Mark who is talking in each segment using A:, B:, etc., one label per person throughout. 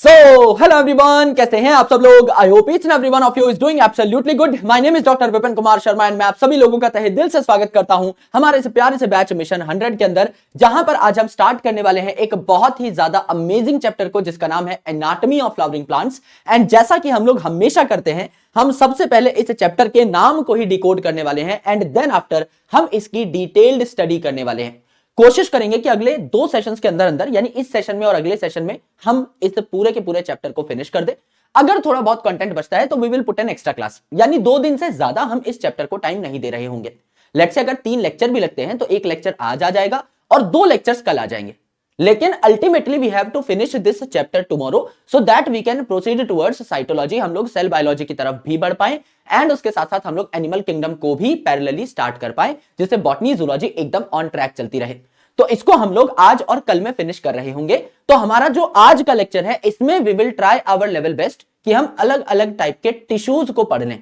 A: Hello everyone, कैसे हैं आप सब लोग। I hope each and everyone of you is doing absolutely good. My name is doctor Vipin Kumar Sharma and मैं आप सभी लोगों का तहे दिल से स्वागत करता हूं हमारे इस प्यारे से बैच मिशन 100 के अंदर, जहां पर आज हम स्टार्ट करने वाले हैं एक बहुत ही ज्यादा अमेजिंग चैप्टर को, जिसका नाम है anatomy of flowering plants. And जैसा कि हम लोग हमेशा करते हैं, हम सबसे पहले इस चैप्टर के नाम को ही डिकोड करने वाले हैं एंड देन आफ्टर हम इसकी डिटेल्ड स्टडी करने वाले हैं। कोशिश करेंगे कि अगले 2 सेशंस के अंदर अंदर, यानी इस सेशन में और अगले सेशन में, हम इस पूरे के पूरे चैप्टर को फिनिश कर दे। अगर थोड़ा बहुत कंटेंट बचता है तो we will put an extra class, यानी 2 दिन से ज्यादा हम इस चैप्टर को टाइम नहीं दे रहे होंगे। लेट्स से अगर 3 लेक्चर भी लगते हैं तो 1 लेक्चर आज आ जाएगा और 2 लेक्चर्स कल आ जाएंगे। लेकिन ultimately we have to finish this chapter tomorrow so that we can proceed towards cytology, हम लोग सेल बायोलॉजी की तरफ भी बढ़ पाए एंड उसके साथ साथ हम लोग एनिमल किंगडम को भी पैरेलली स्टार्ट कर पाए, जिससे बॉटनी जूलॉजी एकदम ऑन ट्रैक चलती रहे। तो इसको हम लोग आज और कल में फिनिश कर रहे होंगे। तो हमारा जो आज का लेक्चर है, इसमें we will try our level best कि हम अलग अलग टाइप के टिश्यूज को पढ़ लें।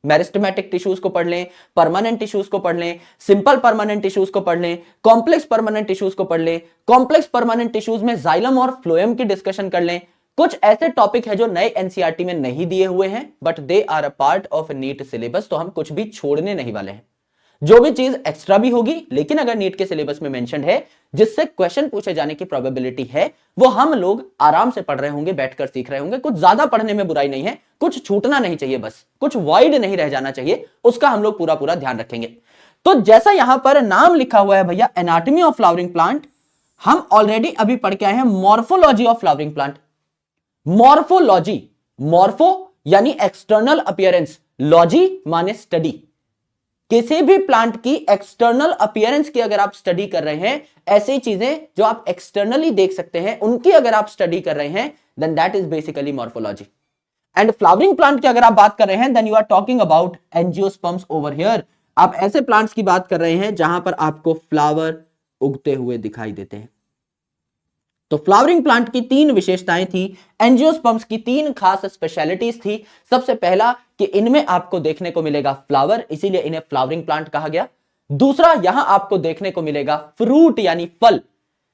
A: मेरिस्टेमेटिक टिश्यूज को पढ़ लें, परमानेंट टिश्यूज को पढ़ लें, सिंपल परमानेंट टिश्यूज को पढ़ लें, कॉम्प्लेक्स परमानेंट टिश्यूज को पढ़ लें। कॉम्प्लेक्स परमानेंट टिश्यूज में जाइलम और फ्लोएम की डिस्कशन कर लें। कुछ ऐसे टॉपिक है जो नए एनसीईआरटी में नहीं दिए हुए हैं but they are a part of NEET syllabus, तो हम कुछ भी छोड़ने नहीं वाले हैं। जो भी चीज एक्स्ट्रा भी होगी, लेकिन अगर नीट के सिलेबस में मेंशन है जिससे क्वेश्चन पूछे जाने की प्रोबेबिलिटी है, वो हम लोग आराम से पढ़ रहे होंगे, बैठकर सीख रहे होंगे। कुछ ज्यादा पढ़ने में बुराई नहीं है, कुछ छूटना नहीं चाहिए, बस कुछ वाइड नहीं रह जाना चाहिए, उसका हम लोग पूरा पूरा ध्यान रखेंगे। तो जैसा यहां पर नाम लिखा हुआ है भैया, एनाटॉमी ऑफ फ्लावरिंग प्लांट, हम ऑलरेडी अभी पढ़ के आए हैं morphology of flowering plant. Morphology, morpho यानी एक्सटर्नल अपीयरेंस, लॉजी माने स्टडी। किसी भी प्लांट की एक्सटर्नल अपीयरेंस की अगर आप स्टडी कर रहे हैं, ऐसी चीजें जो आप एक्सटर्नली देख सकते हैं, उनकी अगर आप स्टडी कर रहे हैं, then that is basically morphology. And flowering plant की अगर आप बात कर रहे हैं, then you are talking about angiosperms over here. आप ऐसे प्लांट्स की बात कर रहे हैं जहां पर आपको फ्लावर उगते हुए दिखाई देते हैं। तो फ्लावरिंग प्लांट की 3 विशेषताएं थी, एंजियोस्पर्म्स की 3 खास स्पेशलिटीज थी। सबसे पहला कि इनमें आपको देखने को मिलेगा फ्लावर, इसीलिए इन्हें फ्लावरिंग प्लांट कहा गया। दूसरा, यहां आपको देखने को मिलेगा फ्रूट यानी फल।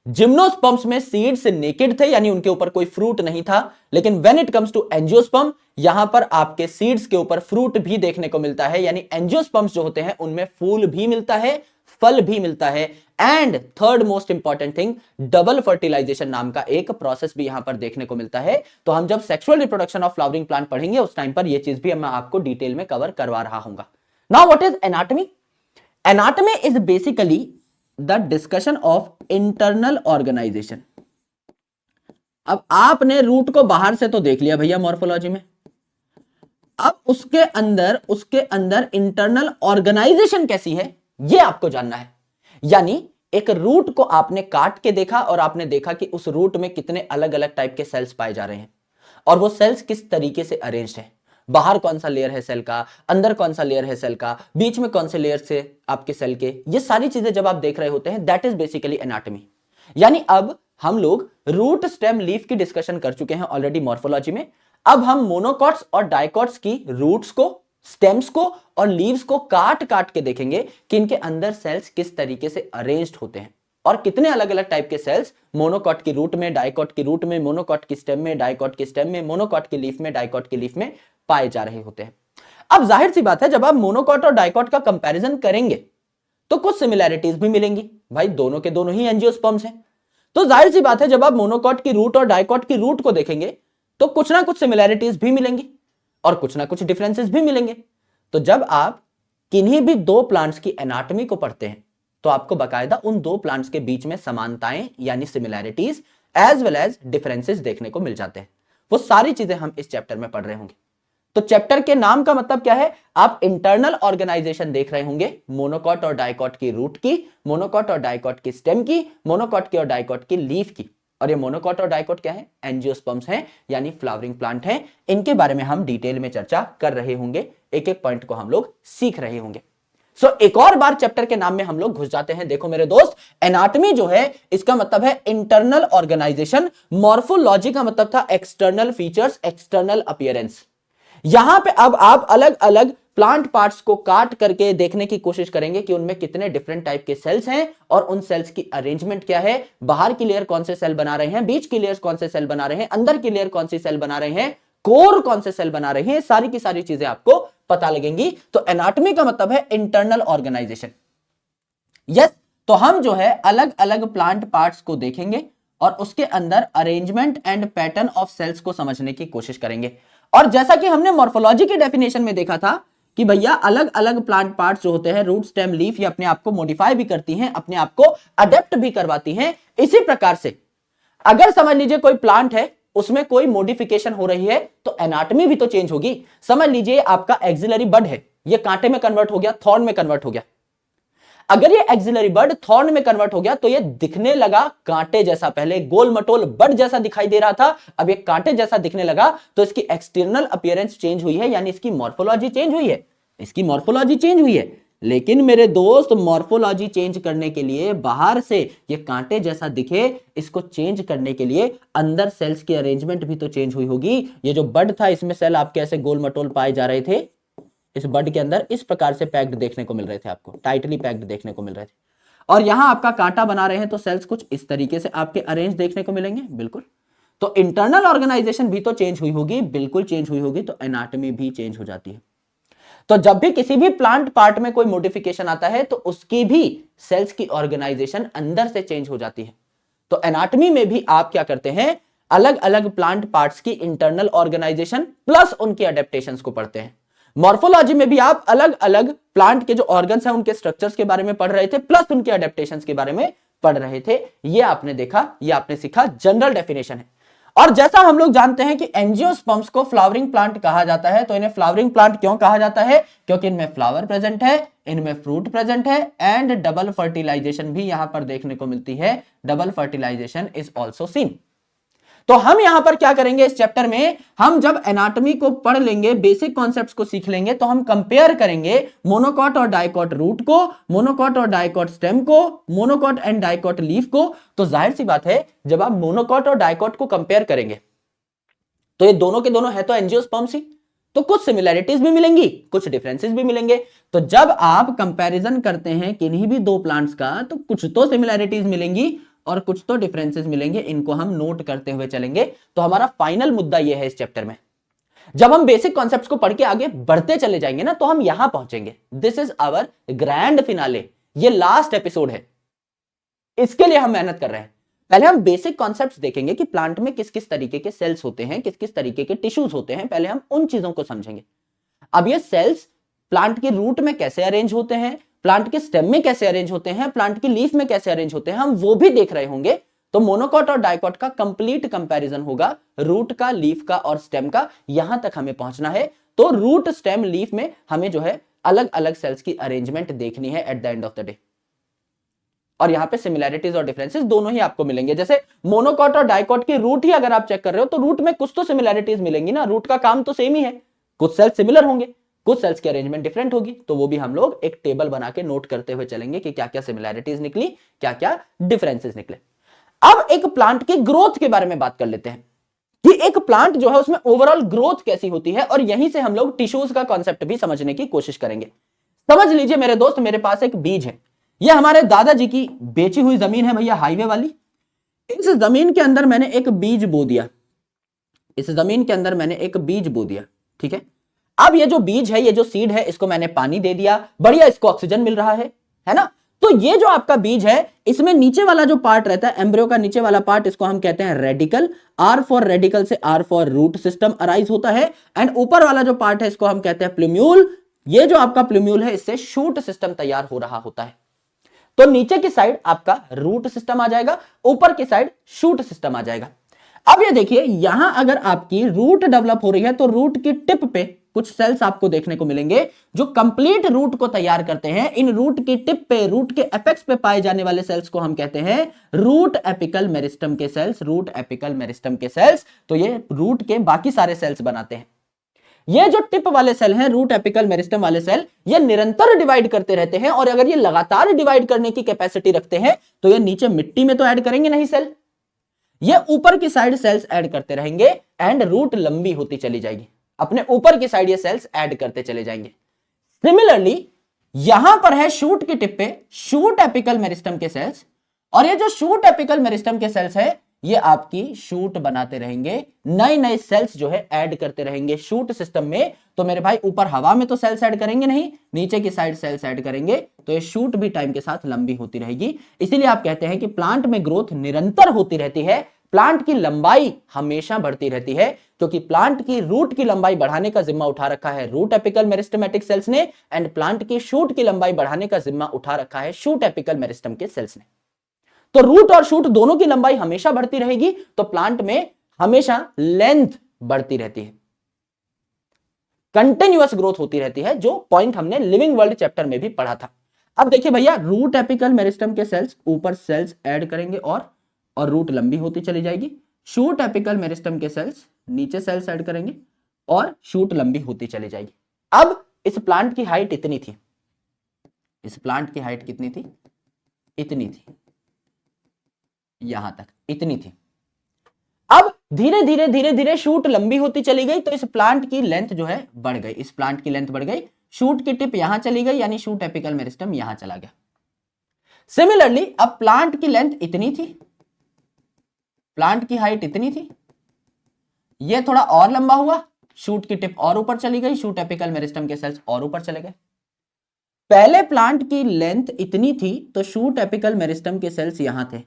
A: जिम्नोस्पर्म्स में सीड्स नेकेड थे, यानी उनके ऊपर कोई फ्रूट नहीं था, लेकिन when it comes to angiosperm, यहां पर आपके सीड्स के ऊपर फ्रूट भी देखने को मिलता है, यानी एंजियोस्पर्म्स जो होते हैं उनमें फूल भी मिलता है, फल भी मिलता है। And third most important thing, double fertilization नाम का एक प्रोसेस भी यहां पर देखने को मिलता है। तो हम जब sexual reproduction of flowering plant पढ़ेंगे, उस टाइम पर यह चीज भी मैं आपको डिटेल में कवर करवा रहा हूंगा। Now what is anatomy? Anatomy is basically the discussion of internal organisation. अब आपने रूट को बाहर से तो देख लिया भैया मॉर्फोलॉजी में, अब उसके अंदर इंटरनल ऑर्गेनाइजेशन कैसी है यह आपको जानना है। यानी एक रूट को आपने काट के देखा और आपने देखा कि उस रूट में कितने अलग अलग टाइप के सेल्स पाए जा रहे हैं और वो सेल्स किस तरीके से अरेंज्ड है। बाहर कौन सा लेयर है सेल का, अंदर कौन सा लेयर है सेल का, बीच में कौन से लेयर से आपके सेल के, ये सारी चीजें जब आप देख रहे होते हैं, दैट इज बेसिकली एनाटॉमी। यानी अब हम लोग रूट, स्टेम, लीफ की डिस्कशन कर चुके हैं ऑलरेडी मॉर्फोलॉजी में। अब हम मोनोकॉट्स और डाइकॉट्स की रूट्स को, स्टेम्स को और लीव्स को काट काट के देखेंगे कि इनके अंदर सेल्स किस तरीके से अरेंज्ड होते हैं और कितने अलग अलग टाइप के सेल्स मोनोकॉट की रूट में, डाइकॉट की रूट में, मोनोकॉट की स्टेम में, डाइकॉट की स्टेम में, मोनोकॉट की लीफ में, डाइकॉट की लीफ में पाए जा रहे होते हैं। अब जाहिर सी बात है, जब आप मोनोकॉट और डाइकॉट का कंपैरिजन करेंगे तो कुछ सिमिलैरिटीज भी मिलेंगी। भाई दोनों के दोनों ही एंजियोस्पर्म्स हैं, तो जाहिर सी बात है जब आप मोनोकॉट की रूट और डाइकॉट की रूट को देखेंगे तो कुछ ना कुछ सिमिलैरिटीज भी मिलेंगी और कुछ ना कुछ डिफरेंसेस भी मिलेंगे। तो जब आप किन्हीं भी 2 प्लांट्स की एनाटॉमी को पढ़ते हैं तो आपको बकायदा उन 2 प्लांट्स के बीच में समानताएं यानी similarities as well as differences देखने को मिल जाते हैं। वो सारी चीजें हम इस चैप्टर में पढ़ रहे होंगे। तो चैप्टर के नाम का मतलब क्या है? आप इंटरनल ऑर्गेनाइजेशन देख रहे होंगे, मोनोकॉट और डाइकॉट की रूट की, मोनोकॉट और डाइकॉट की स्टेम की, मोनोकॉट की और डाइकॉट की लीफ की। और ये मोनोकॉट और डाइकॉट क्या है? एंजियोस्पर्म्स हैं, यानी फ्लावरिंग प्लांट हैं। इनके बारे में हम डिटेल में चर्चा कर रहे होंगे, एक एक पॉइंट को हम लोग सीख रहे होंगे। सो एक और बार चैप्टर के नाम में हम लोग घुस जाते हैं। देखो मेरे दोस्त, एनाटॉमी जो है इसका मतलब है इंटरनल ऑर्गेनाइजेशन, मॉर्फोलॉजी का मतलब था एक्सटर्नल फीचर्स, एक्सटर्नल अपीयरेंस। यहां पे अब आप अलग अलग प्लांट पार्ट्स को काट करके देखने की कोशिश करेंगे कि उनमें कितने डिफरेंट टाइप के सेल्स हैं और उन सेल्स की अरेंजमेंट क्या है, बाहर की लेयर कौन से सेल बना रहे हैं, बीच की लेयर कौन से सेल बना रहे हैं, अंदर की लेयर कौन सी सेल बना रहे हैं, कोर कौन से सेल बना रहे हैं, सारी की सारी चीजें आपको पता लगेंगी। तो एनाटॉमी का मतलब है इंटरनल ऑर्गेनाइजेशन। यस, तो हम जो है अलग अलग प्लांट पार्ट्स को देखेंगे और उसके अंदर arrangement and pattern of cells को समझने की कोशिश करेंगे। और जैसा कि हमने मॉर्फोलॉजी की डेफिनेशन में देखा था कि भैया अलग अलग प्लांट पार्ट्स जो होते हैं, रूट, स्टेम, लीफ, ये अपने आप को मॉडिफाई भी करती हैं, अपने आप को अडेप्ट भी करवाती हैं। इसी प्रकार से अगर समझ लीजिए कोई प्लांट है, उसमें कोई मॉडिफिकेशन हो रही है तो एनाटॉमी भी तो चेंज होगी। समझ लीजिए आपका एक्सिलरी बड है, ये कांटे में कन्वर्ट हो गया, थॉर्न में कन्वर्ट हो गया। अगर ये एक्सिलरी बड थॉर्न में कन्वर्ट हो गया तो ये दिखने लगा कांटे जैसा, पहले गोल मटोल बड जैसा दिखाई दे रहा था, अब ये कांटे जैसा दिखने लगा, तो इसकी एक्सटर्नल अपीयरेंस चेंज हुई है, यानी इसकी मॉर्फोलॉजी चेंज हुई है, इसकी मॉर्फोलॉजी चेंज हुई है। लेकिन मेरे दोस्त, मॉर्फोलॉजी चेंज करने के लिए, बाहर से ये कांटे जैसा दिखे, इसको चेंज करने के लिए अंदर सेल्स की अरेंजमेंट भी तो चेंज हुई होगी। ये जो बड था, इसमें सेल आपके ऐसे गोल मटोल पाए जा रहे थे, इस बड के अंदर इस प्रकार से पैक्ड देखने को मिल रहे थे, आपको टाइटली पैक्ड देखने को मिल रहे थे। और यहां आपका कांटा बना रहे हैं तो सेल्स कुछ इस तरीके से आपके अरेंज देखने को मिलेंगे, बिल्कुल। तो इंटरनल ऑर्गेनाइजेशन भी तो चेंज हुई होगी, बिल्कुल चेंज हुई होगी, तो एनाटॉमी भी चेंज हो जाती है। तो जब भी किसी भी प्लांट पार्ट में कोई मॉडिफिकेशन आता है तो उसकी भी सेल्स की ऑर्गेनाइजेशन अंदर से चेंज हो जाती है। तो एनाटॉमी में भी आप क्या करते हैं, अलग अलग प्लांट पार्ट्स की इंटरनल ऑर्गेनाइजेशन प्लस उनकी अडेप्टेशंस को पढ़ते हैं। मॉर्फोलॉजी में भी आप अलग अलग प्लांट के जो ऑर्गन्स हैं उनके स्ट्रक्चर्स के बारे में पढ़ रहे थे, प्लस उनके अडेप्टेशंस के बारे में पढ़ रहे थे। ये आपने देखा, ये आपने सीखा, जनरल डेफिनेशन है। और जैसा हम लोग जानते हैं कि एंजियोस्पर्म्स को फ्लावरिंग प्लांट कहा जाता है, तो इन्हें फ्लावरिंग प्लांट क्यों कहा जाता है, क्योंकि इनमें फ्लावर प्रेजेंट है, इनमें फ्रूट प्रेजेंट है, एंड डबल फर्टिलाइजेशन भी यहां पर देखने को मिलती है। Double fertilization is also seen. तो हम यहां पर क्या करेंगे, इस चैप्टर में हम जब एनाटॉमी को पढ़ लेंगे, बेसिक कॉन्सेप्ट्स को सीख लेंगे, तो हम कंपेयर करेंगे मोनोकॉट और डाइकॉट रूट को, मोनोकॉट और डाइकॉट स्टेम को, मोनोकॉट एंड डाइकॉट लीफ को। तो जाहिर सी बात है, जब आप मोनोकॉट और डाइकॉट को कंपेयर करेंगे तो ये दोनों के दोनों है तो एंजियोस्पर्म्स ही, तो कुछ सिमिलैरिटीज भी मिलेंगी, कुछ डिफरेंसेस भी मिलेंगे। तो जब आप कंपैरिजन करते हैं किन्हीं भी दो प्लांट्स का, तो कुछ तो सिमिलैरिटीज मिलेंगी और कुछ तो डिफरेंसेस मिलेंगे, इनको हम नोट करते हुए चलेंगे। तो हमारा फाइनल मुद्दा यह है इस चैप्टर में, जब हम बेसिक कॉन्सेप्ट्स को पढ़ के आगे बढ़ते चले जाएंगे ना, तो हम यहां पहुंचेंगे। This is our grand finale, ये लास्ट एपिसोड है, इसके लिए हम मेहनत कर रहे हैं। पहले हम बेसिक कॉन्सेप्ट्स देखेंगे कि प्लांट में किस किस तरीके के सेल्स होते हैं, किस किस तरीके के टिश्यूज होते हैं, पहले हम उन चीजों को समझेंगे। अब ये सेल्स प्लांट के रूट में कैसे अरेंज होते हैं, प्लांट के स्टेम में कैसे अरेंज होते हैं, प्लांट की लीफ में कैसे अरेंज होते हैं, हम वो भी देख रहे होंगे। तो मोनोकॉट और डाइकॉट का कंप्लीट कंपैरिजन होगा, रूट का, लीफ का और स्टेम का, यहां तक हमें पहुंचना है। तो रूट, स्टेम, लीफ में हमें जो है अलग अलग सेल्स की अरेंजमेंट देखनी है at the end of the day. और यहां पे सिमिलैरिटीज और डिफरेंसेस दोनों ही आपको मिलेंगे। जैसे मोनोकॉट और डाइकॉट की रूट ही अगर आप चेक कर रहे हो तो रूट में कुछ तो सिमिलैरिटीज मिलेंगी ना, रूट का काम तो सेम ही है, कुछ सेल्स सिमिलर होंगे, कुछ सेल्स की अरेंजमेंट डिफरेंट होगी। तो वो भी हम लोग एक टेबल बना के नोट करते हुए चलेंगे कि क्या क्या सिमिलैरिटीज निकली, क्या क्या डिफरेंसेस निकले। अब एक प्लांट की ग्रोथ के बारे में बात कर लेते हैं कि एक प्लांट जो है उसमें ओवरऑल ग्रोथ कैसी होती है, और यहीं से हम लोग टिश्यूज का कॉन्सेप्ट भी समझने की कोशिश करेंगे। समझ लीजिए मेरे दोस्त, मेरे पास एक बीज है, यह हमारे दादाजी की बेची हुई जमीन है भैया, हाईवे वाली। इस जमीन के अंदर मैंने एक बीज बो दिया, इस जमीन के अंदर मैंने एक बीज बो दिया, ठीक है। अब ये जो बीज है, ये जो सीड है, इसको मैंने पानी दे दिया, बढ़िया, इसको ऑक्सीजन मिल रहा है ना। तो ये जो आपका बीज है, इसमें नीचे वाला जो पार्ट रहता है, एम्ब्रियो का नीचे वाला पार्ट, इसको हम कहते हैं रेडिकल। आर फॉर रेडिकल से R for root system arise होता है। एंड ऊपर वाला जो पार्ट है, इसको हम कहते हैं प्लूम्यूल। ये जो आपका प्लूम्यूल है, इससे शूट सिस्टम तैयार हो रहा होता है। तो नीचे की साइड आपका रूट सिस्टम आ जाएगा, ऊपर की साइड शूट सिस्टम आ जाएगा। अब ये देखिए, यहां अगर आपकी रूट डेवलप हो रही है तो रूट की टिप पे कुछ सेल्स आपको देखने को मिलेंगे जो कंप्लीट रूट को तैयार करते हैं। इन रूट की टिप पे, रूट के एपेक्स पे पाए जाने वाले सेल्स को हम कहते हैं रूट एपिकल मेरिस्टम के सेल्स, रूट एपिकल मेरिस्टम के सेल्स। तो ये रूट के बाकी सारे सेल्स बनाते हैं। ये जो टिप वाले सेल हैं, रूट एपिकल मेरिस्टम वाले सेल, ये निरंतर डिवाइड करते रहते हैं। और अगर ये लगातार डिवाइड करने की कैपेसिटी रखते हैं तो ये नीचे मिट्टी में तो ऐड करेंगे नहीं सेल, ये ऊपर की साइड सेल्स ऐड करते रहेंगे। एंड रूट लंबी होती चली जाएगी, अपने ऊपर की साइड ये सेल्स ऐड करते चले जाएंगे। सिमिलरली यहां पर है शूट की टिप पे शूट एपिकल मेरिस्टम के सेल्स, और ये जो शूट एपिकल मेरिस्टम के सेल्स है ये आपकी शूट बनाते रहेंगे, नए नए सेल्स जो है ऐड करते रहेंगे शूट सिस्टम में। तो मेरे भाई ऊपर हवा में तो सेल्स ऐड करेंगे नहीं, नीचे की साइड सेल्स ऐड करेंगे, तो ये शूट भी टाइम के साथ लंबी होती रहेगी। इसीलिए आप कहते हैं कि प्लांट में ग्रोथ निरंतर होती रहती है, प्लांट की लंबाई हमेशा बढ़ती रहती है, क्योंकि प्लांट की रूट की लंबाई बढ़ाने का जिम्मा उठा रखा है रूट एपिकल मेरिस्टेमेटिक सेल्स ने, एंड प्लांट की शूट की लंबाई बढ़ाने का जिम्मा उठा रखा है शूट एपिकल मेरिस्टम के सेल्स ने। तो रूट और शूट दोनों की लंबाई हमेशा बढ़ती रहेगी, तो प्लांट में हमेशा लेंथ बढ़ती रहती है, कंटिन्यूअस ग्रोथ होती रहती है, जो पॉइंट हमने लिविंग वर्ल्ड चैप्टर में भी पढ़ा था। अब देखिए भैया, रूट एपिकल मेरिस्टम के सेल्स ऊपर सेल्स ऐड करेंगे और रूट लंबी होती चली जाएगी। शूट एपिकल मेरिस्टम के सेल्स नीचे सेल्स ऐड करेंगे और शूट लंबी होती चली जाएगी। अब इस प्लांट की हाइट इतनी थी, इस प्लांट की हाइट कितनी थी? इतनी थी, यहां तक इतनी थी। अब धीरे धीरे धीरे धीरे शूट लंबी होती चली गई, तो इस प्लांट की लेंथ जो है बढ़ गई, इस प्लांट की लेंथ बढ़ गई, शूट की टिप यहां चली गई, यानी शूट एपिकल मेरिस्टम यहां चला गया। सिमिलरली अब प्लांट की लेंथ इतनी थी, प्लांट की हाइट इतनी थी, यह थोड़ा और लंबा हुआ, शूट की टिप और ऊपर चली गई, शूट एपिकल मेरिस्टम के सेल्स और ऊपर चले गए। पहले प्लांट की लेंथ इतनी थी तो शूट एपिकल मेरिस्टम के सेल्स यहां थे,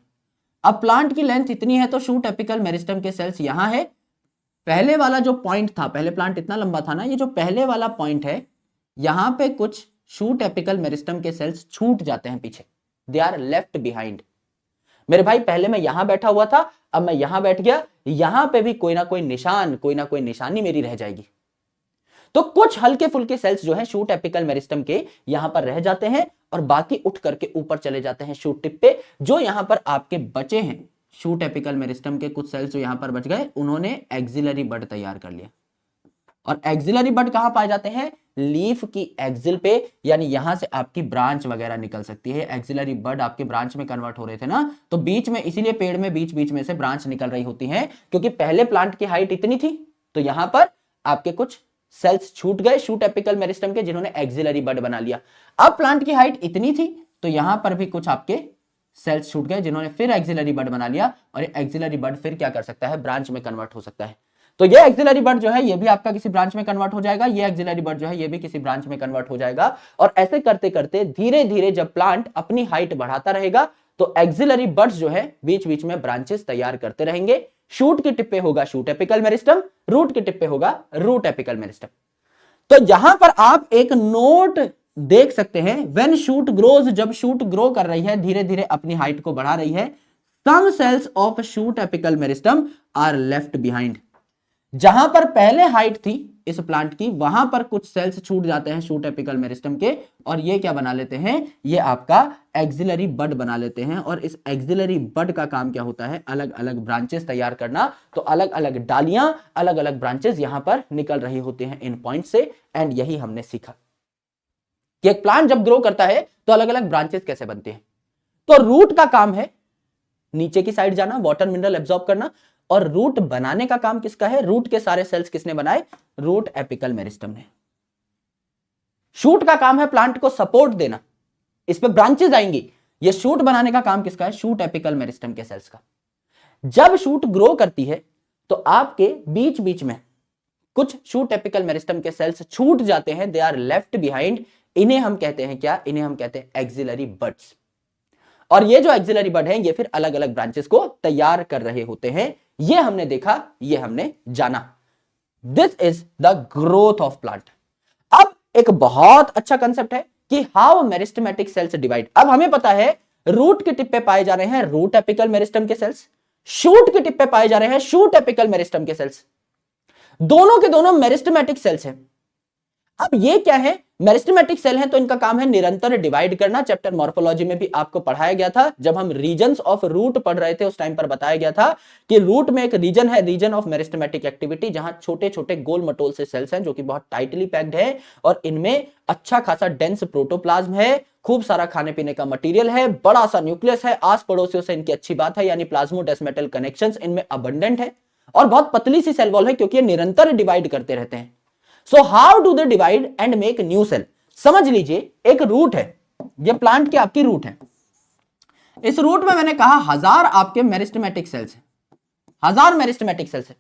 A: अब प्लांट की लेंथ इतनी है तो शूट एपिकल मेरिस्टम के सेल्स यहां है। पहले वाला जो पॉइंट था, पहले प्लांट इतना लंबा था ना, ये जो पहले वाला पॉइंट है यहां पे कुछ शूट एपिकल मेरिस्टम के सेल्स छूट जाते हैं पीछे, दे आर लेफ्ट बिहाइंड। मेरे भाई पहले मैं यहां बैठा हुआ था, अब मैं यहां बैठ गया, यहां पे भी कोई ना कोई निशान, कोई ना कोई निशानी मेरी रह जाएगी। तो कुछ हल्के फुल्के सेल्स जो है शूट एपिकल मेरिस्टम के यहां पर रह जाते हैं और बाकी उठ करके ऊपर चले जाते हैं शूट टिप पे। जो यहां पर आपके बचे हैं शूट एपिकल मेरिस्टम के कुछ सेल्स जो यहां पर बच गए, उन्होंने एक्सिलरी बड तैयार कर लिया। और एक्सिलरी बड कहां पाए जाते हैं? लीफ की एक्सिल पे, यानी यहां से आपकी ब्रांच वगैरह निकल सकती है। एक्सिलरी बड आपके ब्रांच में कन्वर्ट हो रहे थे ना, तो बीच में, इसीलिए पेड़ में बीच बीच में से ब्रांच निकल रही होती है, क्योंकि पहले प्लांट की हाइट इतनी थी तो यहां पर आपके कुछ सेल्स छूट गए शूट एपिकल मेरिस्टम के, जिन्होंने एक्सिलरी बड बना लिया। अब प्लांट की हाइट इतनी थी तो यहां पर भी कुछ आपके सेल्स छूट गए, जिन्होंने फिर एक्सिलरी बड बना लिया, और एक्सिलरी बड फिर क्या कर सकता है? ब्रांच में कन्वर्ट हो सकता है। तो ये एक्सिलरी बड जो है ये भी आपका किसी ब्रांच में कन्वर्ट हो जाएगा, ये एक्सिलरी बड जो है ये भी किसी ब्रांच में कन्वर्ट हो जाएगा। और ऐसे करते करते धीरे धीरे जब प्लांट अपनी हाइट बढ़ाता रहेगा तो एक्सिलरी बड्स जो है बीच बीच में ब्रांचेस तैयार करते रहेंगे। शूट की टिप पे होगा शूट एपिकल मेरिस्टम, रूट की टिप पे होगा रूट एपिकल मेरिस्टम। तो यहां पर आप एक नोट देख सकते हैं, व्हेन शूट ग्रोज, जब शूट ग्रो कर रही है, धीरे धीरे अपनी हाइट को बढ़ा रही है, some cells of shoot apical meristem are left behind. जहां पर पहले हाइट थी इस प्लांट की, वहां पर कुछ सेल्स छूट जाते हैं शूट एपिकल मेरिस्टम के, और ये क्या बना लेते हैं? ये आपका एक्सिलरी बड बना लेते हैं। और इस एक्सिलरी बड का काम क्या होता है? अलग अलग ब्रांचेस तैयार करना। तो अलग अलग डालियां, अलग अलग ब्रांचेस यहां पर निकल रही होती हैं इन पॉइंट से। एंड यही हमने सीखा कि एक प्लांट जब ग्रो करता है तो अलग अलग ब्रांचेस कैसे बनते हैं। तो रूट का काम है नीचे की साइड जाना, वाटर मिनरल एब्जॉर्ब करना, और रूट बनाने का काम किसका है? रूट के सारे सेल्स किसने बनाए? रूट एपिकल मेरिस्टम ने। शूट का काम है प्लांट को सपोर्ट देना, इस पे ब्रांचेस आएंगी। ये शूट बनाने का काम किसका है? शूट एपिकल मेरिस्टम के सेल्स का। जब शूट ग्रो करती है तो आपके बीच बीच में कुछ शूट एपिकल मेरिस्टम के सेल्स छूट जाते हैं, दे आर लेफ्ट बिहाइंड। इन्हें हम कहते हैं क्या? इन्हें हम कहते हैं एक्सिलरी बड्स। और ये जो एक्सिलरी बड है ये फिर अलग अलग ब्रांचेस को तैयार कर रहे होते हैं। ये हमने देखा, ये हमने जाना। This is the growth of plant. अब एक बहुत अच्छा कंसेप्ट है कि हाउ मेरिस्टेमेटिक सेल्स डिवाइड। अब हमें पता है रूट के टिप पे पाए जा रहे हैं रूट एपिकल मेरिस्टम के सेल्स, शूट के टिप पे पाए जा रहे हैं शूट एपिकल मेरिस्टम के सेल्स। दोनों के दोनों मेरिस्टेमेटिक सेल्स हैं। अब ये क्या है? मेरिस्टेमेटिक सेल है तो इनका काम है निरंतर डिवाइड करना। चैप्टर मॉर्फोलॉजी में भी आपको पढ़ाया गया था, जब हम रीजन्स ऑफ रूट पढ़ रहे थे उस टाइम पर बताया गया था कि रूट में एक रीजन है, रीजन ऑफ मेरिस्टेमेटिक एक्टिविटी, जहां छोटे छोटे गोल मटोल से सेल्स हैं जो कि बहुत टाइटली पैक्ड है, और इनमें अच्छा खासा डेंस प्रोटोप्लाज्म है, खूब सारा खाने पीने का मटेरियल है, बड़ा सा न्यूक्लियस है, आस पड़ोसियों से इनकी अच्छी बात है, यानी प्लाज्मोडेस्मेटल कनेक्शंस इनमें अबंडेंट है, और बहुत पतली सी सेल वॉल है क्योंकि ये निरंतर डिवाइड करते रहते हैं। So how do they divide and make new cell? समझ लीजिए एक रूट है, ये प्लांट की आपकी रूट है, इस रूट में मैंने कहा 1000 आपके मेरिस्टेमेटिक सेल्स है, 1000 मेरिस्टेमेटिक सेल्स है।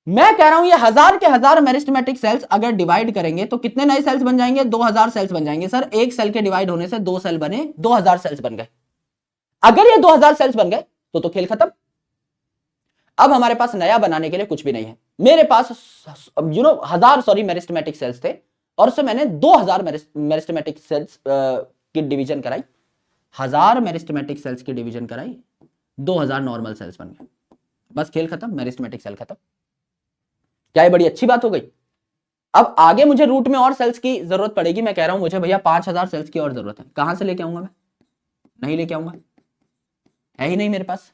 A: मैं कह रहा हूं ये 1000 के 1000 मेरिस्टेमेटिक सेल्स अगर डिवाइड करेंगे तो कितने नए सेल्स बन जाएंगे, 2000 सेल्स बन जाएंगे। सर एक सेल के डिवाइड होने से 2 सेल बने, 2000 सेल्स बन गए। अगर ये 2000 सेल्स बन गए तो खेल खत्म। अब हमारे पास नया बनाने के लिए कुछ भी नहीं है। मेरे पास 1000 मेरिस्टेमेटिक सेल्स थे और उससे मैंने 2000 मेरिस्टेमेटिक सेल्स की डिवीजन कराई, 1000 मेरिस्टेमेटिक सेल्स की डिवीजन कराई, 2000 नॉर्मल सेल्स बन गए। बस खेल खत्म, मेरिस्टेमेटिक सेल खत्म। क्या ये बड़ी अच्छी बात हो गई? अब आगे मुझे रूट में और सेल्स की जरूरत पड़ेगी। मैं कह रहा हूं मुझे भैया 5000 सेल्स की और जरूरत है। कहां से लेके आऊंगा मैं? नहीं लेके आऊंगा, है ही नहीं मेरे पास।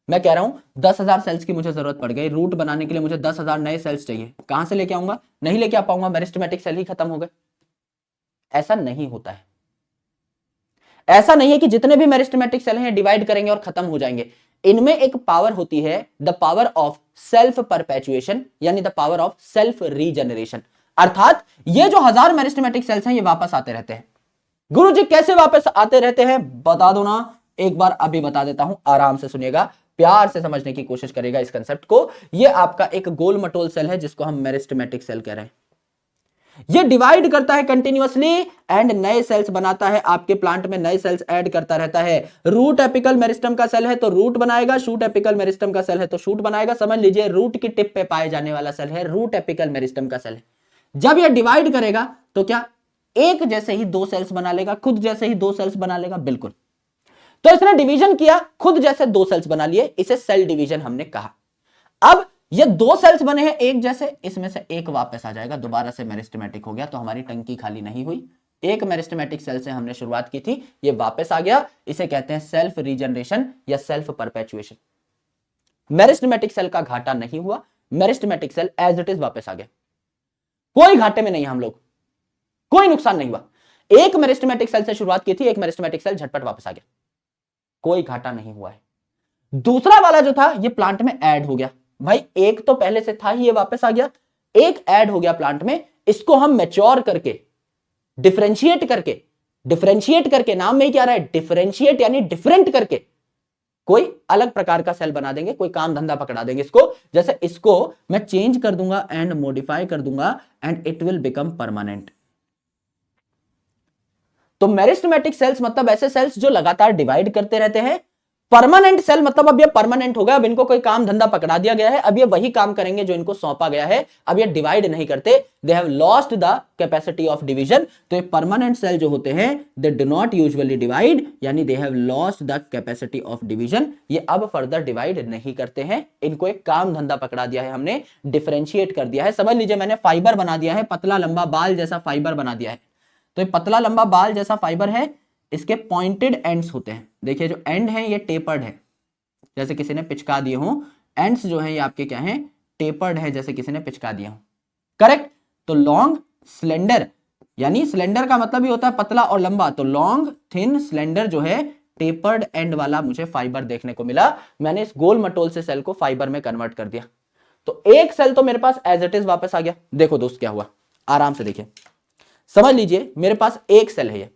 A: मैं कह रहा हूं 10,000 सेल्स की मुझे जरूरत पड़ गई, रूट बनाने के लिए मुझे 10,000 नए सेल्स चाहिए। कहां से लेके आऊंगा? नहीं लेके आ पाऊंगा, मेरिस्टेमेटिक सेल ही खत्म हो गए। ऐसा नहीं होता है। ऐसा नहीं है कि जितने भी मेरिस्टेमेटिक सेल हैं डिवाइड करेंगे और खत्म हो जाएंगे। इनमें एक पावर होती है, the power of self perpetuation, यानी the power of self regeneration. अर्थात ये जो 1000 मेरिस्टेमेटिक सेल्स हैं ये वापस आते रहते हैं। गुरुजी कैसे वापस आते रहते हैं बता दो ना, एक बार अभी बता देता हूं, आराम से सुनिएगा, प्यार से समझने की कोशिश करेगा इस कंसेप्ट को। ये आपका एक गोल मटोल सेल है जिसको हम मेरिस्टेमेटिक सेल कह रहे हैं। ये डिवाइड करता है कंटिन्यूअसली एंड नए सेल्स बनाता है, आपके प्लांट में नए सेल्स ऐड करता रहता है। रूट एपिकल मेरिस्टम का सेल है तो रूट बनाएगा, शूट एपिकल मेरिस्टम का सेल है तो शूट बनाएगा। समझ लीजिए रूट की टिप पे पाए जाने वाला सेल है रूट एपिकल मेरिस्टम का सेल है। जब यह डिवाइड करेगा तो क्या एक जैसे ही 2 सेल्स बना लेगा, खुद जैसे ही 2 सेल्स बना लेगा? बिल्कुल। तो इसने डिवीजन किया, खुद जैसे 2 सेल्स बना लिए, इसे सेल डिवीजन हमने कहा। अब ये 2 सेल्स बने हैं एक जैसे, इसमें से एक वापस आ जाएगा, दोबारा से मेरिस्टेमेटिक हो गया, तो हमारी टंकी खाली नहीं हुई। एक मेरिस्टेमेटिक सेल से हमने शुरुआत की थी, ये वापस आ गया, इसे कहते हैं सेल्फ रीजनरेशन या सेल्फ परपेचुएशन। मेरिस्टेमेटिक सेल का घाटा नहीं हुआ, meristematic cell as it is वापस आ गया। कोई घाटे में नहीं है हम लोग, कोई नुकसान नहीं हुआ। एक मेरिस्टेमेटिक सेल से शुरुआत की थी, एक मेरिस्टेमेटिक सेल झटपट वापस आ गया, कोई घाटा नहीं हुआ है। दूसरा वाला जो था ये प्लांट में ऐड हो गया। भाई एक तो पहले से था ही, ये वापस आ गया, एक ऐड हो गया प्लांट में। इसको हम मैच्योर करके डिफरेंशिएट करके नाम में ही क्या रहा है, डिफरेंशिएट यानी डिफरेंट करके कोई अलग प्रकार का सेल बना देंगे, कोई काम धंधा पकड़ा देंगे इसको। जैसे इसको मैं चेंज कर दूंगा एंड मॉडिफाई कर दूंगा and it will become permanent. तो मेरिस्टेमेटिक सेल्स मतलब ऐसे सेल्स जो लगातार डिवाइड करते रहते हैं। परमानेंट सेल मतलब अब ये परमानेंट हो गया, अब इनको कोई काम धंधा पकड़ा दिया गया है, अब ये वही काम करेंगे जो इनको सौंपा गया है, अब ये डिवाइड नहीं करते, they have lost the capacity of division. तो ये परमानेंट सेल जो होते हैं they do not usually divide, यानी they have lost the capacity of division. ये अब फर्दर डिवाइड नहीं करते हैं, इनको एक काम धंधा पकड़ा दिया है हमने, डिफरेंशिएट कर दिया है। समझ लीजिए मैंने फाइबर बना दिया है, पतला लंबा बाल जैसा फाइबर बना दिया है। तो ये पतला लंबा बाल जैसा फाइबर है, इसके पॉइंटेड एंड्स होते हैं। देखिए जो एंड है ये टेपर्ड है, जैसे किसी ने पिचका दिए हो। एंड्स जो है ये आपके क्या है, टेपर्ड है, जैसे किसी ने पिचका दिया हो। करेक्ट। तो लॉन्ग स्लेंडर, यानी स्लेंडर का मतलब ही होता है पतला और लंबा, तो लॉन्ग थिन स्लेंडर जो है टेपर्ड एंड वाला मुझे फाइबर देखने को मिला। मैंने इस गोल मटोल से सेल को फाइबर में कन्वर्ट कर दिया, तो एक सेल तो मेरे पास एज इट इज वापस आ गया। देखो दोस्त क्या हुआ, आराम से देखिए, समझ लीजिए मेरे पास एक सेल है, ये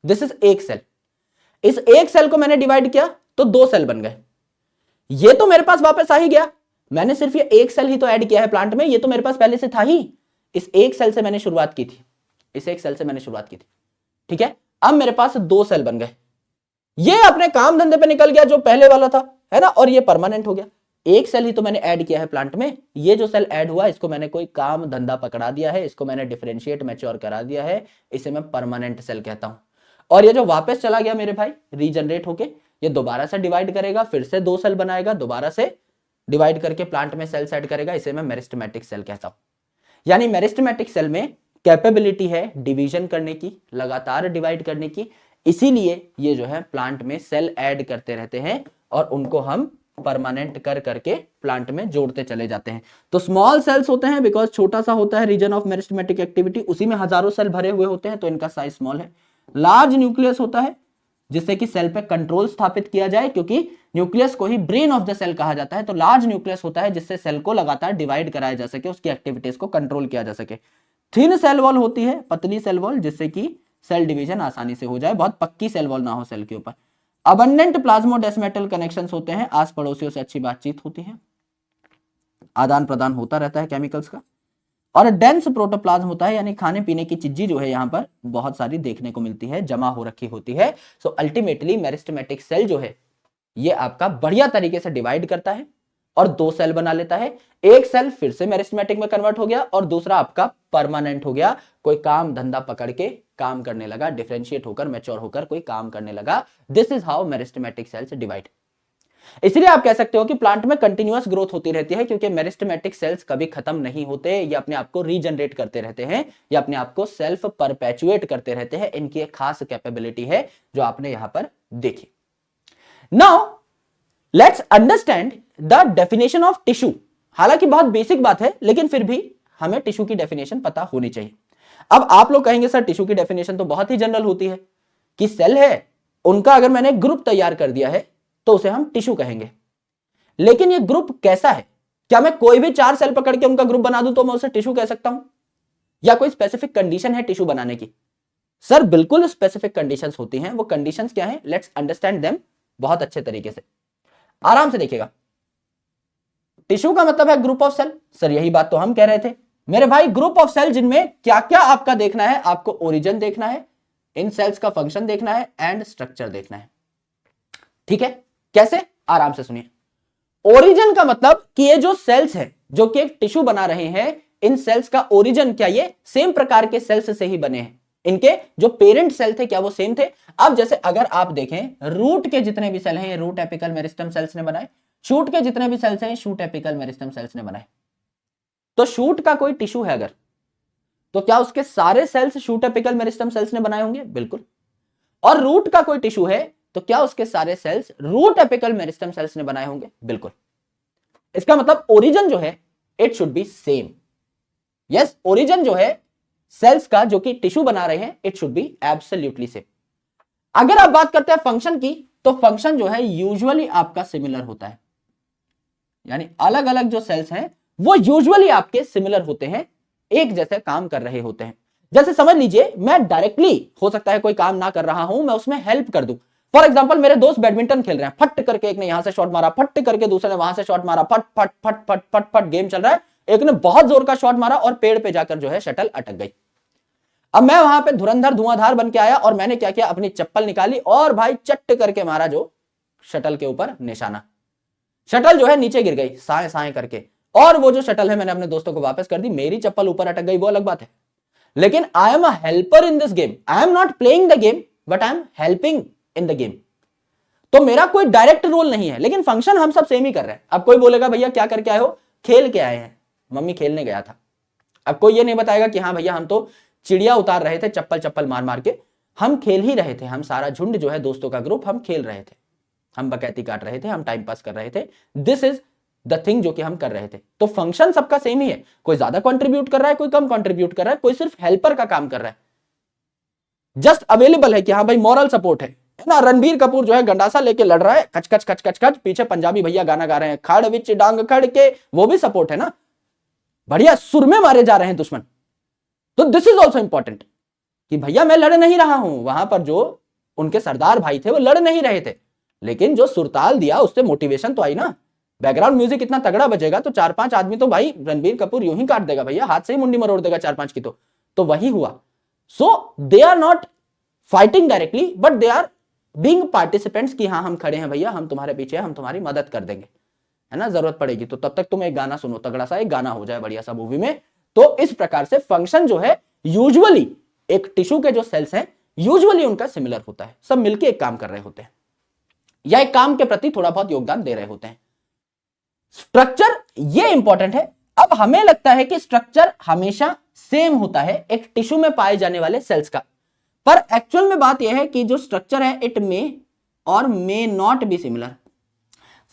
A: दिस इज एक सेल। इस एक सेल को मैंने डिवाइड किया तो 2 सेल बन गए। ये तो मेरे पास वापस आ ही गया, मैंने सिर्फ ये एक सेल ही तो ऐड किया है प्लांट में, ये तो मेरे पास पहले से था ही। इस एक सेल से मैंने शुरुआत की थी, इस एक सेल से मैंने शुरुआत की थी, ठीक है। अब मेरे पास 2 सेल बन गए, ये अपने काम धंधे पे निकल गया जो पहले वाला था, है ना, और ये परमानेंट हो गया। एक सेल ही तो मैंने ऐड किया है प्लांट में, ये जो सेल ऐड हुआ इसको मैंने कोई काम धंधा पकड़ा दिया है, इसको मैंने डिफरेंशिएट मैच्योर करा दिया है, इसे मैं परमानेंट सेल कहता हूं। और ये जो वापस चला गया मेरे भाई रीजनरेट होके, ये दोबारा से डिवाइड करेगा, फिर से 2 सेल बनाएगा, दोबारा से डिवाइड करके प्लांट में सेल्स ऐड करेगा, इसे मैं मेरिस्टेमेटिक सेल कहता हूं। यानी मेरिस्टेमेटिक सेल में कैपेबिलिटी है डिवीजन करने की, लगातार डिवाइड करने की, इसीलिए ये जो है प्लांट में सेल ऐड करते रहते हैं और उनको हम परमानेंट कर करके प्लांट में जोड़ते चले जाते हैं। तो स्मॉल सेल्स होते हैं बिकॉज छोटा सा होता है रीजन ऑफ मेरिस्टेमेटिक एक्टिविटी, उसी में हजारों सेल भरे हुए होते हैं तो इनका साइज स्मॉल है। लार्ज न्यूक्लियस होता है जिससे कि सेल पे कंट्रोल स्थापित किया जाए, क्योंकि न्यूक्लियस को ही ब्रेन ऑफ द सेल कहा जाता है। तो लार्ज न्यूक्लियस होता है जिससे सेल को लगातार डिवाइड कराया जा सके, उसकी एक्टिविटीज को कंट्रोल किया जा सके। थिन सेल वॉल होती है, पतली सेल वॉल, जिससे कि सेल डिवीजन आसानी से हो जाए, बहुत पक्की सेल वॉल ना हो सेल के ऊपर। अबंडेंट प्लाज्मोडेस्मेटल कनेक्शंस होते हैं, आस पड़ोसियों से अच्छी बातचीत होती है, आदान प्रदान होता रहता है केमिकल्स का। और डेंस प्रोटोप्लाज्म होता है, यानी खाने पीने की चीजें जो है यहां पर बहुत सारी देखने को मिलती है, जमा हो रखी होती है। सो अल्टीमेटली मेरिस्टेमेटिक सेल जो है ये आपका बढ़िया तरीके से डिवाइड करता है और दो सेल बना लेता है। एक सेल फिर से मेरिस्टेमेटिक में कन्वर्ट हो गया और दूसरा आपका परमानेंट हो गया, कोई काम धंधा पकड़ के काम करने लगा, डिफरेंशिएट होकर मैच्योर होकर कोई काम करने लगा। This is how meristematic cells divide. इसलिए आप कह सकते हो कि प्लांट में कंटिन्यूअस ग्रोथ होती रहती है, क्योंकि मेरिस्टेमेटिक सेल्स कभी खत्म नहीं होते, ये अपने आप को रीजनरेट करते रहते हैं, ये अपने आप को सेल्फ परपेचुएट करते रहते हैं। इनकी एक खास कैपेबिलिटी है जो आपने यहां पर देखी। Now let's understand the definition of tissue. हालांकि बहुत बेसिक बात है, लेकिन फिर भी हमें टिश्यू की डेफिनेशन पता होनी चाहिए। अब आप लोग कहेंगे सर टिश्यू की डेफिनेशन तो बहुत ही जनरल होती है कि सेल है, उनका अगर मैंने ग्रुप तैयार कर दिया है तो उसे हम टिश्यू कहेंगे। लेकिन ये ग्रुप कैसा है? क्या मैं कोई भी 4 सेल पकड़ के उनका ग्रुप बना दूं तो मैं उसे टिश्यू कह सकता हूं, या कोई स्पेसिफिक कंडीशन है टिश्यू बनाने की? सर बिल्कुल स्पेसिफिक कंडीशंस होती हैं। वो कंडीशंस क्या हैं? लेट्स अंडरस्टैंड देम बहुत अच्छे तरीके से, आराम से देखिएगा। टिश्यू का मतलब है ग्रुप ऑफ सेल। सर यही बात तो हम कह रहे थे मेरे भाई, ग्रुप ऑफ सेल जिनमें क्या क्या आपका देखना है, आपको ओरिजिन देखना है, इन सेल्स का फंक्शन देखना है एंड स्ट्रक्चर देखना है। ठीक है, कैसे? आराम से सुनिए। ओरिजिन का मतलब कि ये जो सेल्स है जो कि एक टिश्यू बना रहे हैं, इन सेल्स का ओरिजिन क्या ये सेम प्रकार के सेल्स से ही बने हैं? इनके जो पेरेंट सेल थे क्या वो सेम थे? अब जैसे अगर आप देखें रूट के जितने भी सेल हैं ये रूट एपिकल मेरिस्टम सेल्स ने बनाए, शूट के जितने भी सेल्स हैं शूट एपिकल मेरिस्टम सेल्स ने बनाए। तो शूट का कोई टिश्यू है अगर, तो क्या उसके सारे cells shoot apical meristem cells ने बनाए होंगे? बिल्कुल। और रूट का कोई टिश्यू है तो क्या उसके सारे cells root apical meristem cells ने बनाए होंगे? बिल्कुल। इसका मतलब ओरिजिन जो है it should be same. Yes, origin जो है सेल्स का जो कि टिश्यू बना रहे हैं it should be absolutely same. अगर आप बात करते हैं फंक्शन की, तो फंक्शन जो है यूजुअली आपका सिमिलर होता है, यानी अलग अलग जो सेल्स हैं वो यूजुअली आपके सिमिलर होते हैं, एक जैसे काम कर रहे होते हैं। जैसे समझ लीजिए मैं डायरेक्टली हो सकता है कोई काम ना कर रहा हूं, मैं उसमें हेल्प कर दूं। फॉर एग्जाम्पल मेरे दोस्त बैडमिंटन खेल रहे हैं, फट करके एक ने यहां से शॉट मारा, फट करके दूसरे ने वहां से शॉट मारा, फट फट फट फट फट फट गेम चल रहा है, एक ने बहुत जोर का शॉट मारा और पेड़ पे जाकर जो है शटल अटक गई। अब मैं वहां पे धुरंधर धुआंधार बन के आया और मैंने क्या किया, अपनी चप्पल निकाली और भाई चट्ट करके मारा जो शटल के ऊपर निशाना, शटल जो है नीचे गिर गई साए साए करके, और वो जो शटल है मैंने अपने दोस्तों को वापस कर दी, मेरी चप्पल ऊपर अटक गई वो अलग बात है। लेकिन I am a helper in this game, I am not playing the game but I am helping in the game. तो मेरा कोई डायरेक्ट रोल नहीं है, लेकिन फंक्शन हम सब सेम ही कर रहे हैं। अब कोई बोलेगा भैया क्या करके आए हो? खेल के आए हैं, मम्मी खेलने गया था। अब कोई ये नहीं बताएगा कि हाँ भैया हम तो चिड़िया उतार रहे थे चप्पल चप्पल मार मार के, हम खेल ही रहे थे, हम सारा झुंड जो है दोस्तों का ग्रुप हम खेल रहे थे, हम बकैती काट रहे थे, हम टाइम पास कर रहे थे। दिस इज द थिंग जो कि हम कर रहे थे। तो फंक्शन सबका सेम ही है, कोई ज्यादा कंट्रीब्यूट कर रहा है, कोई कम कंट्रीब्यूट कर रहा है, कोई सिर्फ हेल्पर का काम कर रहा है, जस्ट अवेलेबल है कि हाँ भाई मॉरल सपोर्ट है ना। रणबीर कपूर जो है गंडासा लेके लड़ रहा है, कच कच कच कच कच, पीछे पंजाबी भैया गाना गा रहे हैं, खड़ विच डांग खड़ के, वो भी सपोर्ट है ना, बढ़िया सुर में मारे जा रहे हैं दुश्मन। तो दिस इज ऑल्सो इंपॉर्टेंट कि भैया मैं लड़ नहीं रहा हूं, वहां पर जो उनके सरदार भाई थे वो लड़ नहीं रहे थे, लेकिन जो सुरताल दिया उससे मोटिवेशन तो आई ना। बैकग्राउंड म्यूजिक इतना तगड़ा बजेगा तो 4-5 आदमी तो भाई रणबीर कपूर यूं ही काट देगा भैया, हाथ से ही मुंडी मरोड़ देगा 4-5 की। तो वही हुआ। So they are not fighting directly but they are being participants कि हाँ हम खड़े हैं भैया, हम तुम्हारे पीछे हैं, हम तुम्हारी मदद कर देंगे, है ना, जरूरत पड़ेगी तो। तब तक तुम एक गाना सुनो, तगड़ा सा एक गाना हो जाए बढ़िया सा मूवी में। तो इस प्रकार से फंक्शन जो है यूजुअली एक टिश्यू के जो सेल्स हैं यूजुअली उनका सिमिलर होता है, सब मिलकर एक काम कर रहे होते हैं या एक काम के प्रति थोड़ा बहुत योगदान दे रहे होते हैं। स्ट्रक्चर ये इंपॉर्टेंट है। अब हमें लगता है कि स्ट्रक्चर हमेशा सेम होता है एक टिश्यू में पाए जाने वाले सेल्स का, पर एक्चुअल में बात यह है कि जो स्ट्रक्चर है इट मे और may not be similar.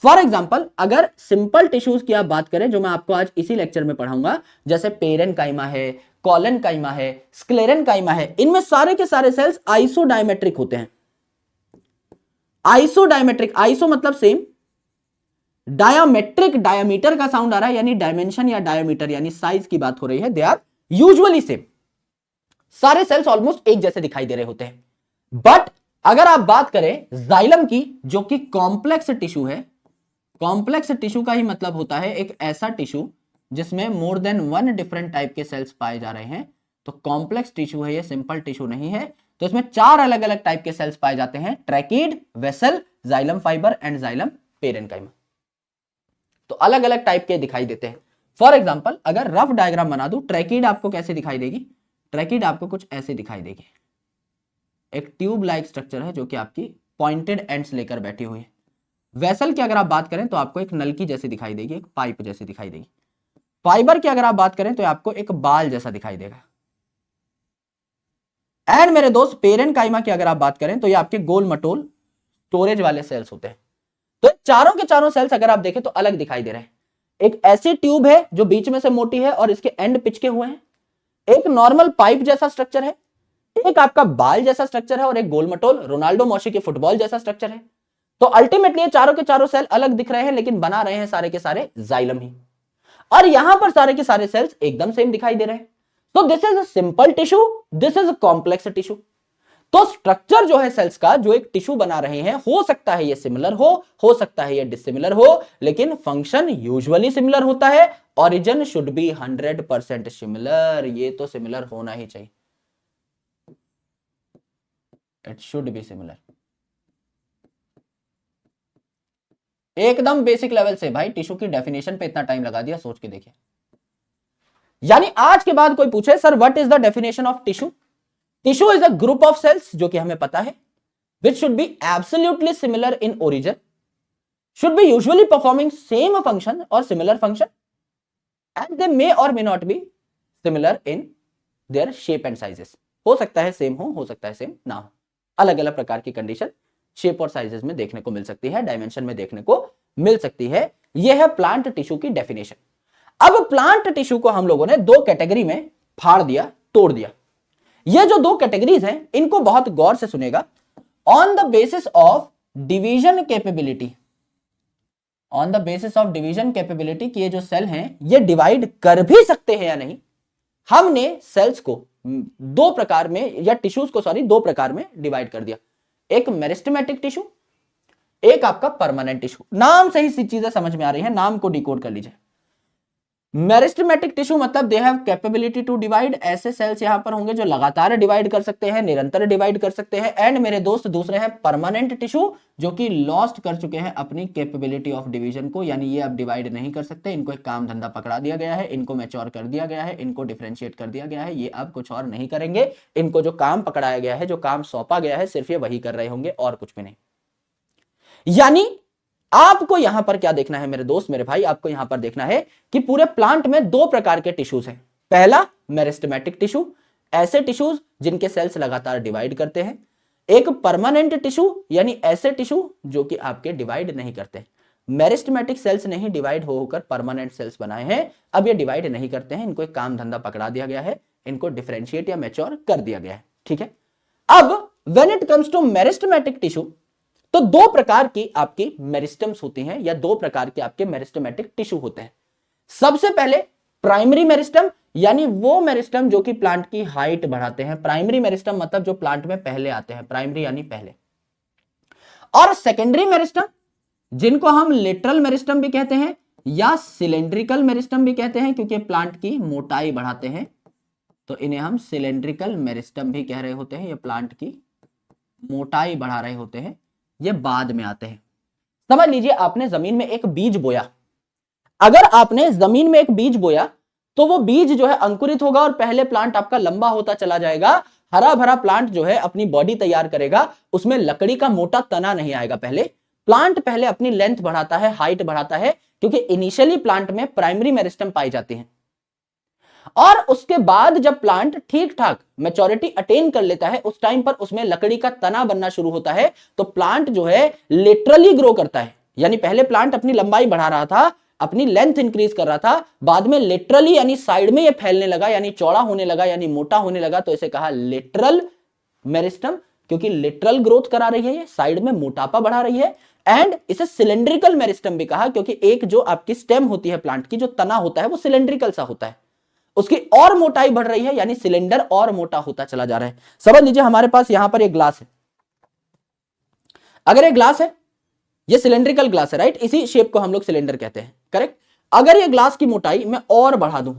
A: For example अगर सिंपल टिश्यूज की आप बात करें, जो मैं आपको आज इसी लेक्चर में पढ़ाऊंगा, जैसे पेरेनकाइमा है, कॉलनकाइमा है, स्क्लेरेनकाइमा है, इनमें सारे के सारे सेल्स आइसोडायमेट्रिक होते हैं। आइसोडायमेट्रिक, आइसो मतलब सेम, डायामेट्रिक डायमीटर का साउंड आ रहा है, यानी डायमेंशन या डायमीटर यानी साइज की बात हो रही है, दे आर यूजुअली सेम, सारे सेल्स ऑलमोस्ट एक जैसे दिखाई दे रहे होते हैं। बट अगर आप बात करें जाइलम की, जो कि कॉम्प्लेक्स टिश्यू है, कॉम्प्लेक्स टिश्यू का ही मतलब होता है एक ऐसा टिश्यू जिसमें more than one different type के सेल्स पाए जा रहे हैं। तो कॉम्प्लेक्स टिश्यू है, ये सिंपल टिश्यू नहीं है। तो इसमें 4 अलग अलग टाइप के सेल्स पाए जाते हैं, tracheid, vessel, xylem fibre and xylem parenchyma. तो अलग अलग टाइप के दिखाई देते हैं। फॉर एग्जाम्पल अगर रफ डायग्राम बना दूं, ट्रैकीड आपको कैसे दिखाई देगी? ट्रैकीड आपको कुछ ऐसे दिखाई देगी, एक ट्यूब लाइक स्ट्रक्चर है जो कि आपकी पॉइंटेड एंड्स लेकर बैठी हुई है। वेसल की अगर आप बात करें तो आपको एक नलकी जैसी दिखाई देगी, एक पाइप जैसी दिखाई देगी। फाइबर की अगर आप बात करें तो आपको एक बाल जैसा दिखाई देगा। एंड मेरे दोस्त पेरेन्काइमा की अगर आप बात करें तो ये आपके गोल मटोल स्टोरेज वाले सेल्स होते हैं। तो चारों के चारों सेल्स अगर आप देखें तो अलग दिखाई दे रहे हैं। एक ऐसी ट्यूब है जो बीच में से मोटी है और इसके एंड पिचके हुए हैं, एक नॉर्मल पाइप जैसा स्ट्रक्चर है, एक आपका बाल जैसा स्ट्रक्चर है और एक गोल मटोल रोनाल्डो मौशी के फुटबॉल जैसा स्ट्रक्चर है। तो अल्टीमेटली ये चारों के चारों सेल अलग दिख रहे हैं लेकिन बना रहे हैं सारे के सारे जाइलम ही। और यहां पर सारे के सारे सेल्स एकदम सेम दिखाई दे रहे हैं। तो this is a simple tissue, this is a complex tissue. तो स्ट्रक्चर जो है सेल्स का, जो एक टिश्यू बना रहे हैं, हो सकता है ये सिमिलर हो सकता है ये डिसिमिलर हो, लेकिन फंक्शन यूजुअली सिमिलर होता है। ओरिजिन शुड बी 100% सिमिलर, ये तो सिमिलर होना ही चाहिए, इट शुड बी सिमिलर। एकदम बेसिक लेवल से भाई, टिश्यू की डेफिनेशन पे इतना टाइम लगा दिया, सोच के देखिए। यानी आज के बाद कोई पूछे sir what is the definition of tissue? Tissue is a group of cells, जो कि हमें पता है, which should be absolutely similar in origin, should be usually performing same function or similar function, and they may or may not be similar in their shape and sizes. हो सकता है same हो सकता है सेम ना हो, अलग अलग प्रकार की कंडीशन शेप और साइजेस में देखने को मिल सकती है, डायमेंशन में देखने को मिल सकती है। यह है प्लांट टिश्यू की डेफिनेशन। अब प्लांट टिश्यू को हम लोगों ने दो कैटेगरी में फाड़ दिया, तोड़ दिया। ये जो दो कैटेगरीज हैं इनको बहुत गौर से सुनेगा। On the basis of division capability, on the basis of division capability कि ये जो सेल हैं ये डिवाइड कर भी सकते हैं या नहीं, हमने सेल्स को दो प्रकार में, या टिश्यूज को सॉरी, दो प्रकार में डिवाइड कर दिया। एक मेरिस्टेमेटिक टिश्यू, एक आपका परमानेंट टिश्यू। नाम से ही चीजें समझ में आ रही है, नाम को डिकोड कर लीजिए। मेरिस्टेमेटिक टिश्यू मतलब they have capability to divide, ऐसे सेल्स यहां पर होंगे जो लगातार डिवाइड कर सकते हैं, निरंतर डिवाइड कर सकते हैं। एंड मेरे दोस्त दूसरे हैं परमानेंट टिश्यू, जो कि लॉस्ट कर चुके हैं अपनी कैपेबिलिटी ऑफ डिवीजन को, यानी ये अब डिवाइड नहीं कर सकते, इनको एक काम धंधा पकड़ा दिया गया है, इनको मैच्योर कर दिया गया है, इनको डिफरेंशिएट कर दिया गया है, ये अब कुछ और नहीं करेंगे। इनको जो काम पकड़ाया गया है, जो काम सौंपा गया है, सिर्फ ये वही कर रहे होंगे और कुछ भी नहीं। यानी आपको यहां पर क्या देखना है मेरे दोस्त, मेरे भाई, आपको यहां पर देखना है कि पूरे प्लांट में दो प्रकार के टिश्यूज हैं। पहला मेरिस्टेमेटिक टिश्यू, ऐसे टिश्यूज जिनके सेल्स लगातार डिवाइड करते हैं। एक परमानेंट टिश्यू, यानी ऐसे टिश्यू जो कि आपके डिवाइड नहीं करते। मेरिस्टेमेटिक सेल्स नहीं डिवाइड होकर परमानेंट सेल्स बनाए हैं, अब ये डिवाइड नहीं करते हैं, इनको एक काम धंधा पकड़ा दिया गया है, इनको डिफरेंशिएट या मैच्योर कर दिया गया है। ठीक है, अब when it comes to meristematic tissue, तो दो प्रकार की आपकी मेरिस्टम्स होती हैं, या दो प्रकार के आपके मेरिस्टेमेटिक टिश्यू होते हैं। सबसे पहले प्राइमरी मेरिस्टम, यानी वो मेरिस्टम जो कि प्लांट की हाइट बढ़ाते हैं। प्राइमरी मेरिस्टम मतलब जो प्लांट में पहले आते हैं, प्राइमरी यानी पहले। और सेकेंडरी मेरिस्टम, जिनको हम लेटरल मेरिस्टम भी कहते हैं या सिलेंड्रिकल मेरिस्टम भी कहते हैं, क्योंकि प्लांट की मोटाई बढ़ाते हैं, तो इन्हें हम सिलेंड्रिकल मेरिस्टम भी कह रहे होते हैं। ये प्लांट की मोटाई बढ़ा रहे होते हैं, ये बाद में आते हैं। समझ लीजिए आपने जमीन में एक बीज बोया, अगर आपने जमीन में एक बीज बोया तो वो बीज जो है अंकुरित होगा और पहले प्लांट आपका लंबा होता चला जाएगा, हरा भरा प्लांट जो है अपनी बॉडी तैयार करेगा, उसमें लकड़ी का मोटा तना नहीं आएगा। पहले प्लांट पहले अपनी लेंथ बढ़ाता है, हाइट बढ़ाता है, क्योंकि इनिशियली प्लांट में प्राइमरी मेरिस्टम पाई जाती है। और उसके बाद जब प्लांट ठीक ठाक मैच्योरिटी अटेन कर लेता है, उस टाइम पर उसमें लकड़ी का तना बनना शुरू होता है, तो प्लांट जो है लिटरली ग्रो करता है। यानी पहले प्लांट अपनी लंबाई बढ़ा रहा था, अपनी लेंथ इंक्रीज कर रहा था, बाद में लिटरली यानी साइड में ये फैलने लगा, यानी चौड़ा होने लगा, यानी मोटा होने लगा, तो इसे कहा लिटरल मेरिस्टम, क्योंकि लिटरल ग्रोथ करा रही है, ये साइड में मोटापा बढ़ा रही है। एंड इसे सिलेंड्रिकल मेरिस्टम भी कहा, क्योंकि एक जो आपकी स्टेम होती है प्लांट की, जो तना होता है वो सिलेंड्रिकल सा होता है, उसकी और मोटाई बढ़ रही है, यानी सिलेंडर और मोटा होता चला जा रहा है। समझ लीजिए हमारे पास यहां पर एक ग्लास है, अगर ये ग्लास है, ये सिलेंड्रिकल ग्लास है, राइट, इसी शेप को हम लोग सिलेंडर कहते हैं, करेक्ट। अगर ये ग्लास की मोटाई मैं और बढ़ा दूं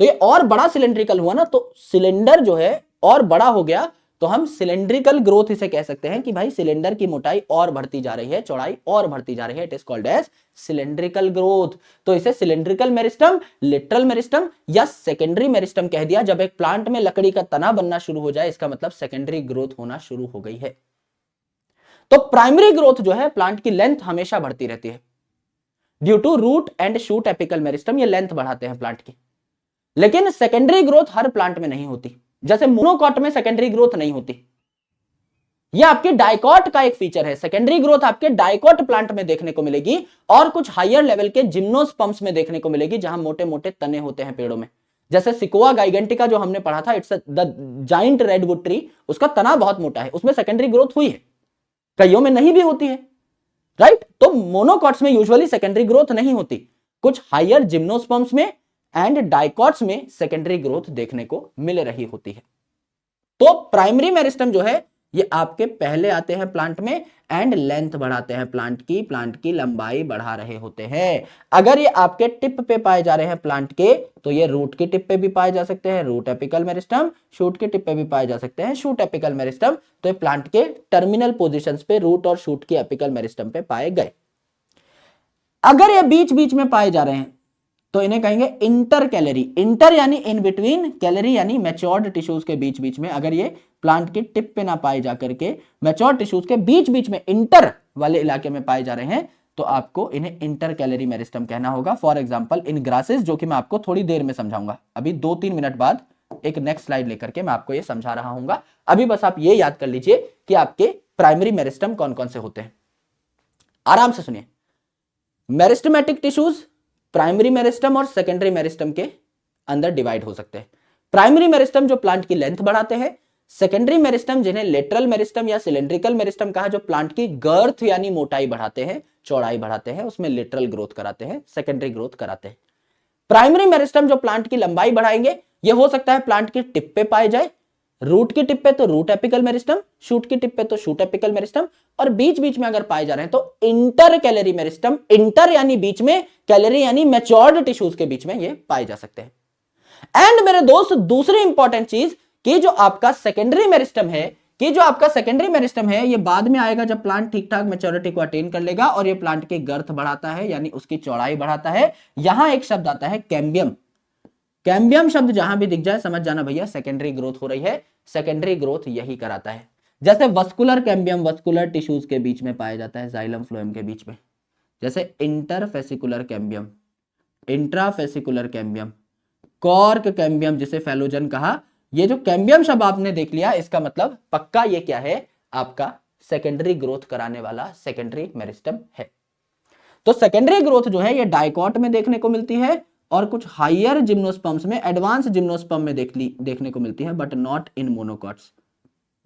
A: तो ये और बड़ा सिलेंड्रिकल हुआ ना, तो सिलेंडर जो है और बड़ा हो गया, तो हम सिलेंड्रिकल ग्रोथ इसे कह सकते हैं कि भाई सिलेंडर की मोटाई और बढ़ती जा रही है, चौड़ाई और बढ़ती जा रही है, it is called as cylindrical growth. तो इसे सिलेंड्रिकल मेरिस्टम, लिटरल मेरिस्टम या सेकेंडरी मेरिस्टम कह दिया। जब एक प्लांट में लकड़ी का तना बनना शुरू हो जाए, इसका मतलब सेकेंडरी ग्रोथ होना शुरू हो गई है। तो प्राइमरी ग्रोथ जो है, प्लांट की लेंथ हमेशा बढ़ती रहती है due to root and shoot apical meristem, ये लेंथ बढ़ाते हैं प्लांट की। लेकिन सेकेंडरी ग्रोथ हर प्लांट में नहीं होती, जैसे मोनोकॉट में सेकेंडरी ग्रोथ नहीं होती। यह आपके डाइकॉट का एक फीचर है। सेकेंडरी ग्रोथ आपके डाइकॉट प्लांट में देखने को मिलेगी और कुछ हायर लेवल के जिम्नोस्पर्म्स में देखने को मिलेगी, जहां मोटे मोटे तने होते हैं पेड़ों में। जैसे सिकोआ गाइगेंटिका जो हमने पढ़ा था, it's the giant redwood tree, उसका तना बहुत मोटा है, उसमें सेकेंडरी ग्रोथ हुई है, कईयों में नहीं भी होती है, राइट। तो मोनोकॉट्स में यूजुअली सेकेंडरी ग्रोथ नहीं होती, कुछ हायर जिम्नोस्पर्म्स में एंड डाइकॉट्स में सेकेंडरी ग्रोथ देखने को मिल रही होती है। तो प्राइमरी मेरिस्टम जो है, ये आपके पहले आते हैं प्लांट में एंड लेंथ बढ़ाते हैं, प्लांट की लंबाई बढ़ा रहे होते हैं। अगर ये आपके टिप पे पाए जा रहे हैं प्लांट के, तो ये रूट की टिप पे भी पाए जा सकते हैं, रूट एपिकल मेरिस्टम, शूट की टिप पे भी पाए जा सकते हैं, शूट एपिकल मेरिस्टम। तो ये प्लांट के टर्मिनल पोजीशंस पे रूट और शूट की एपिकल मेरिस्टम पे पाए गए। अगर ये बीच बीच में पाए जा रहे हैं, तो इन्हें कहेंगे इंटर कैलरी। इंटर यानी इन बिटवीन, कैलरी यानी मैच्योर्ड टिश्यूज के बीच बीच में। अगर ये प्लांट की टिप पे ना पाए जाकर के मैच्योर्ड टिश्यूज के बीच बीच में इंटर वाले इलाके में पाए जा रहे हैं, तो आपको इन्हें इंटर कैलरी मेरिस्टम कहना होगा। फॉर एग्जांपल इन ग्रासेस, जो कि मैं आपको थोड़ी देर में समझाऊंगा, अभी 2-3 मिनट बाद एक नेक्स्ट स्लाइड लेकर के मैं आपको ये समझा रहा हूं। अभी बस आप ये याद कर लीजिए कि आपके प्राइमरी मेरिस्टम कौन कौन से होते हैं। आराम से सुनिए। मेरिस्टमेटिक टिश्यूज प्राइमरी मेरिस्टम और सेकेंडरी मेरिस्टम के अंदर डिवाइड हो सकते हैं। प्राइमरी मेरिस्टम जो प्लांट की लेंथ बढ़ाते हैं, सेकेंडरी मेरिस्टम जिन्हें लेटरल मेरिस्टम या सिलेंड्रिकल मेरिस्टम कहा, जो प्लांट की गर्थ यानी मोटाई बढ़ाते हैं, चौड़ाई बढ़ाते हैं, उसमें लेटरल ग्रोथ कराते हैं, सेकेंडरी ग्रोथ कराते हैं। प्राइमरी मेरिस्टम जो प्लांट की लंबाई बढ़ाएंगे, यह हो सकता है प्लांट की टिप पे पाए जाए, रूट की टिप पे तो रूट एपिकल मेरिस्टम, शूट की टिप पे तो शूट एपिकल मेरिस्टम, और बीच बीच में अगर पाए जा रहे हैं तो इंटर कैलरी मेरिस्टम। इंटर यानी बीच में, कैलरी यानी मैच्योर्ड टिश्यूज के बीच में ये पाए जा सकते हैं। एंड मेरे दोस्त, दूसरी इंपॉर्टेंट चीज कि जो आपका सेकेंडरी मेरिस्टम है, ये बाद में आएगा जब प्लांट ठीक ठाक मैच्योरिटी को अटेन कर लेगा और ये प्लांट की गर्थ बढ़ाता है, यानी उसकी चौड़ाई बढ़ाता है। यहां एक शब्द आता है कैम्बियम। कैम्बियम शब्द जहां भी दिख जाए समझ जाना भैया सेकेंडरी ग्रोथ हो रही है। सेकेंडरी ग्रोथ यही कराता है। जैसे वस्कुलर कैम्बियम वस्कुलर टिश्यूज के बीच में पाया जाता है, जाइलम फ्लोएम के बीच में। जैसे interfascicular cambium, intrafascicular cambium, cork cambium जिसे फैलोजन कहा। ये जो कैम्बियम शब्द आपने देख लिया, इसका मतलब पक्का ये क्या है, आपका सेकेंडरी ग्रोथ कराने वाला सेकेंडरी मेरिस्टम है। तो सेकेंडरी ग्रोथ जो है ये डाइकॉट में देखने को मिलती है और कुछ हायर जिम्नोस्पर्म्स में, एडवांस जिम्नोस्पर्म में देखने को मिलती है, but not in monocots.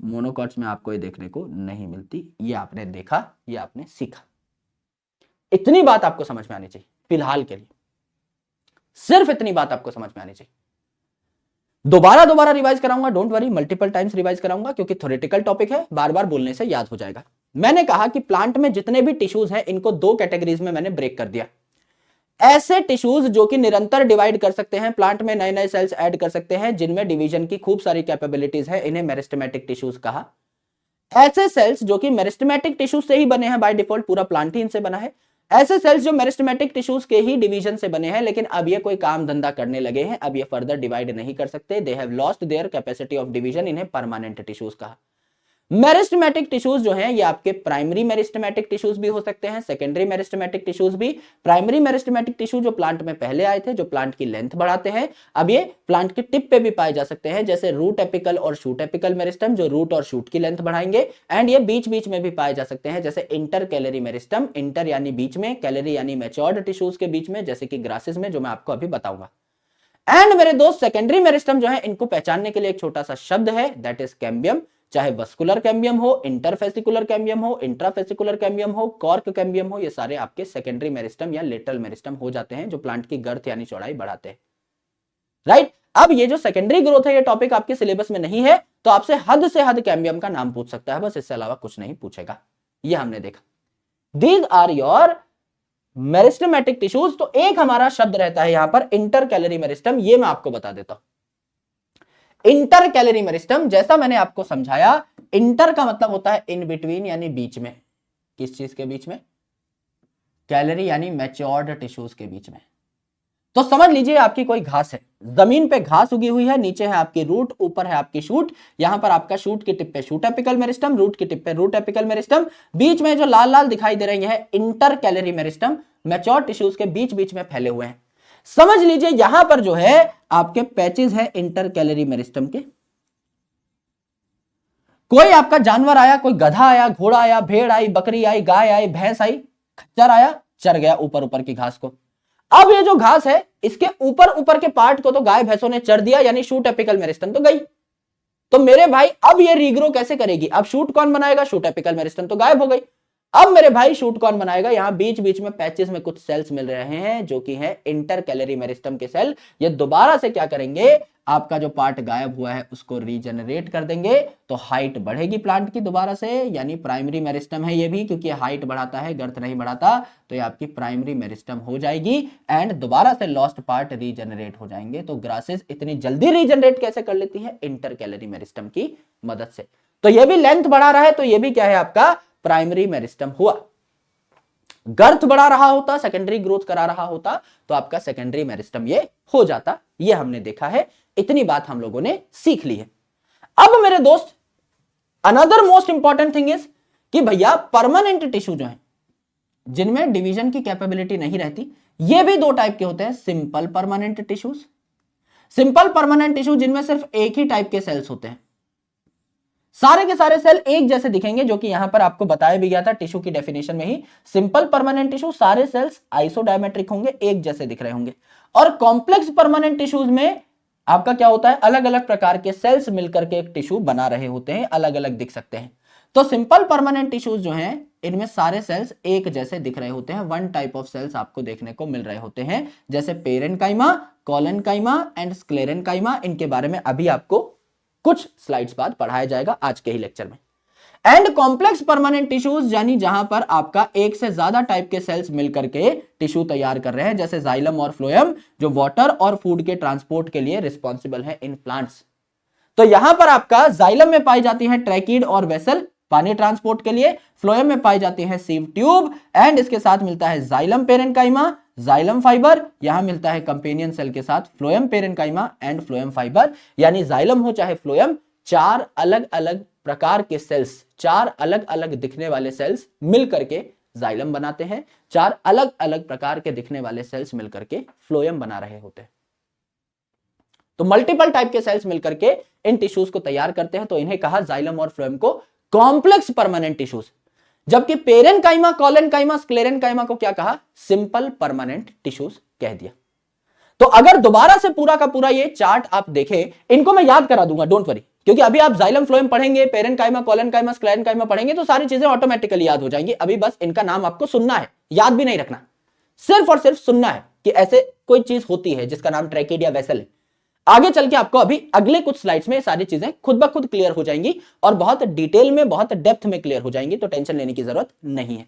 A: Monocots में आपको ये देखने को नहीं मिलती। ये आपने देखा, ये आपने सीखा। इतनी बात आपको समझ में आनी चाहिए फिलहाल के लिए, सिर्फ इतनी बात आपको समझ में आनी चाहिए। दोबारा रिवाइज कराऊंगा, don't worry, multiple times revise कराऊंगा, क्योंकि थ्योरेटिकल टॉपिक है, बार बार बोलने से याद हो जाएगा। मैंने कहा कि प्लांट में जितने भी टिश्यूज हैं, इनको 2 कैटेगरीज में मैंने ब्रेक कर दिया। ऐसे टिश्यूज जो कि निरंतर डिवाइड कर सकते हैं, प्लांट में नए नए सेल्स ऐड कर सकते हैं, जिनमें डिवीजन की खूब सारी कैपेबिलिटीज है, इन्हें मेरिस्टेमेटिक टिश्यूज कहा। ऐसे सेल्स जो कि मेरिस्टेमेटिक टिश्यूज से ही बने हैं, बाय डिफॉल्ट पूरा प्लांट ही इनसे बना है। ऐसे सेल्स जो मेरिस्टेमेटिक टिश्यूज के ही डिवीजन से बने हैं, लेकिन अब ये कोई काम धंधा करने लगे हैं, अब ये फर्दर डिवाइड नहीं कर सकते, दे have lost their capacity of division, इन्हें परमानेंट टिश्यूज कहा। मेरिस्टेमेटिक टिश्यूज जो हैं, ये आपके प्राइमरी मेरिस्टेमेटिक टिश्यूज भी हो सकते हैं, सेकेंडरी मेरिस्टेमेटिक टिश्यूज भी। प्राइमरी मेरिस्टेमेटिक टिश्यू जो प्लांट में पहले आए थे, जो प्लांट की लेंथ बढ़ाते हैं, अब ये प्लांट की टिप पे भी पाए जा सकते हैं, जैसे रूट एपिकल और शूट एपिकल मेरिस्टम, जो रूट और शूट की लेंथ बढ़ाएंगे। एंड ये बीच बीच में भी पाए जा सकते हैं, जैसे इंटर कैलरी मेरिस्टम, इंटर यानी बीच में, कैलरी यानी मैच्योर्ड टिश्यूज के बीच में, जैसे कि ग्रासेस में, जो मैं आपको अभी बताऊंगा। एंड मेरे दोस्त, सेकेंडरी मेरिस्टम जो है, इनको पहचानने के लिए एक छोटा सा शब्द है, दैट इज कैम्बियम। चाहे वस्कुलर कैम्बियम हो, इंटरफेसिकुलर कैम्बियम हो, इंट्राफेसिकुलर कैम्बियम हो, कॉर्क कैम्बियम हो, ये सारे आपके सेकेंडरी मेरिस्टम या लेटरल मेरिस्टम हो जाते हैं, जो प्लांट की गर्थ यानी चौड़ाई बढ़ाते हैं। राइट। अब ये जो सेकेंडरी ग्रोथ है ये टॉपिक आपके सिलेबस में नहीं है, तो आपसे हद से हद कैम्बियम का नाम पूछ सकता है, बस इससे अलावा कुछ नहीं पूछेगा। ये हमने देखा। These are your meristematic tissues. तो एक हमारा शब्द रहता है यहां पर इंटर कैलरी मेरिस्टम, ये मैं आपको बता देता हूं। इंटर कैलरी मेरिस्टम जैसा मैंने आपको समझाया, इंटर का मतलब होता है इन बिटवीन यानी बीच में। किस चीज के बीच में? कैलरी यानी मैच्योर्ड टिश्यूज के बीच में। तो समझ लीजिए आपकी कोई घास है, जमीन पे घास उगी हुई है, नीचे है आपकी रूट, ऊपर है आपकी शूट। यहां पर आपका शूट की टिप पे शूट एपिकल मेरिस्टम, रूट की टिप पे रूट एपिकल मेरिस्टम, बीच में जो लाल लाल दिखाई दे रही है inter calorie meristem, mature tissues के बीच बीच में फैले हुए हैं। समझ लीजिए यहां पर जो है आपके पैचेस है इंटर कैलरी मेरिस्टम के। कोई आपका जानवर आया, कोई गधा आया, घोड़ा आया, भेड़ आई, बकरी आई, गाय आई, भैंस आई, खच्चर आया, चर गया ऊपर ऊपर की घास को। अब ये जो घास है इसके ऊपर ऊपर के पार्ट को तो गाय भैंसों ने चर दिया, यानी शूट एपिकल मेरिस्टम तो गई। तो मेरे भाई अब ये रीग्रो कैसे करेगी? अब शूट कौन बनाएगा? शूट एपिकल मेरिस्टम तो गायब हो गई। अब मेरे भाई शूट कौन बनाएगा? यहां बीच बीच में पैचेस में कुछ सेल्स मिल रहे हैं जो कि है इंटर कैलरी मेरिस्टम के सेल। ये दोबारा से क्या करेंगे? आपका जो पार्ट गायब हुआ है उसको रीजनरेट कर देंगे, तो हाइट बढ़ेगी प्लांट की दोबारा से, यानी प्राइमरी मेरिस्टम है ये भी, क्योंकि हाइट बढ़ाता है, गर्थ नहीं बढ़ाता, तो ये आपकी प्राइमरी मेरिस्टम हो जाएगी। एंड दोबारा से लॉस्ट पार्ट रीजनरेट हो जाएंगे। तो ग्रासेस इतनी जल्दी रीजनरेट कैसे कर लेती है? इंटर कैलरी मेरिस्टम की मदद से। तो ये भी लेंथ बढ़ा रहा है, तो ये भी क्या है आपका? प्राइमरी मेरिस्टम हुआ। गर्थ बढ़ा रहा होता, सेकेंडरी ग्रोथ करा रहा होता, तो आपका सेकेंडरी मेरिस्टम ये हो जाता। ये हमने देखा है, इतनी बात हम लोगों ने सीख ली है। अब मेरे दोस्त another most important thing is कि भैया परमानेंट टिश्यू जो है जिनमें डिवीजन की कैपेबिलिटी नहीं रहती, ये भी दो टाइप के होते हैं, simple permanent tissues. Simple permanent tissue जिनमें सिर्फ एक ही टाइप के सेल्स होते हैं, सारे के सारे सेल एक जैसे दिखेंगे, जो कि यहां पर आपको बताया भी गया था टिश्यू की डेफिनेशन में ही। सिंपल परमानेंट टिश्यू सारे सेल्स आइसोडायमेट्रिक होंगे, एक जैसे दिख रहे होंगे। और कॉम्प्लेक्स परमानेंट टिश्यूज में आपका क्या होता है? अलग अलग प्रकार के सेल्स मिलकर के एक टिश्यू बना रहे होते हैं, अलग अलग दिख सकते हैं। तो सिंपल परमानेंट टिश्यूज जो हैं इनमें सारे सेल्स एक जैसे दिख रहे होते हैं, वन टाइप ऑफ सेल्स आपको देखने को मिल रहे होते हैं, जैसे पेरेन्काइमा, कोलेनकाइमा एंड स्क्लेरेनकाइमा। इनके बारे में अभी आपको कुछ स्लाइड्स बाद पढ़ाया जाएगा आज के ही लेक्चर में। एंड कॉम्प्लेक्स परमानेंट टिश्यूज यानी जहां पर आपका एक से ज्यादा टाइप के सेल्स मिलकर के टिश्यू तैयार कर रहे हैं, जैसे जाइलम और फ्लोएम, जो वाटर और फूड के ट्रांसपोर्ट के लिए रिस्पॉन्सिबल है इन प्लांट्स। तो यहां पर आपका जाइलम में पाई जाती है ट्रैकिड और वेसल, पानी ट्रांसपोर्ट के लिए। फ्लोएम में पाई जाती है सीव ट्यूब, एंड इसके साथ मिलता है जाइलम पेरेन्काइमा, जाइलम फाइबर। यहां मिलता है कंपेनियन सेल के साथ phloem parenchyma and phloem fibre. यानी जाइलम हो चाहे फ्लोएम, चार अलग अलग प्रकार के सेल्स, चार अलग अलग दिखने वाले सेल्स मिलकर के जाइलम बनाते हैं, चार अलग अलग प्रकार के दिखने वाले सेल्स मिलकर के फ्लोएम बना रहे होते हैं। तो मल्टीपल टाइप के सेल्स मिलकर के इन टिश्यूज को तैयार करते हैं, तो इन्हें कहा जाइलम और फ्लोएम को कॉम्प्लेक्स परमानेंट टिश्यूज। जबकि पेरेन्काइमा, कोलेनकाइमा, स्क्लेरेनकाइमा को क्या कहा? सिंपल परमानेंट टिश्यूज कह दिया। तो अगर दोबारा से पूरा का पूरा ये चार्ट आप देखें, इनको मैं याद करा दूंगा, डोंट वरी, क्योंकि अभी आप जाइलम फ्लोएम पढ़ेंगे, पेरेन्काइमा, कोलेनकाइमा, स्क्लेरेनकाइमा पढ़ेंगे तो सारी चीजें ऑटोमेटिकली याद हो जाएंगी। अभी बस इनका नाम आपको सुनना है, याद भी नहीं रखना, सिर्फ और सिर्फ सुनना है कि ऐसे कोई चीज होती है जिसका नाम ट्रैकिड या वेसल है। आगे चल के आपको अभी अगले कुछ स्लाइड्स में सारी चीजें खुद ब खुद क्लियर हो जाएंगी और बहुत डिटेल में, बहुत डेप्थ में क्लियर हो जाएंगी, तो टेंशन लेने की जरूरत नहीं है।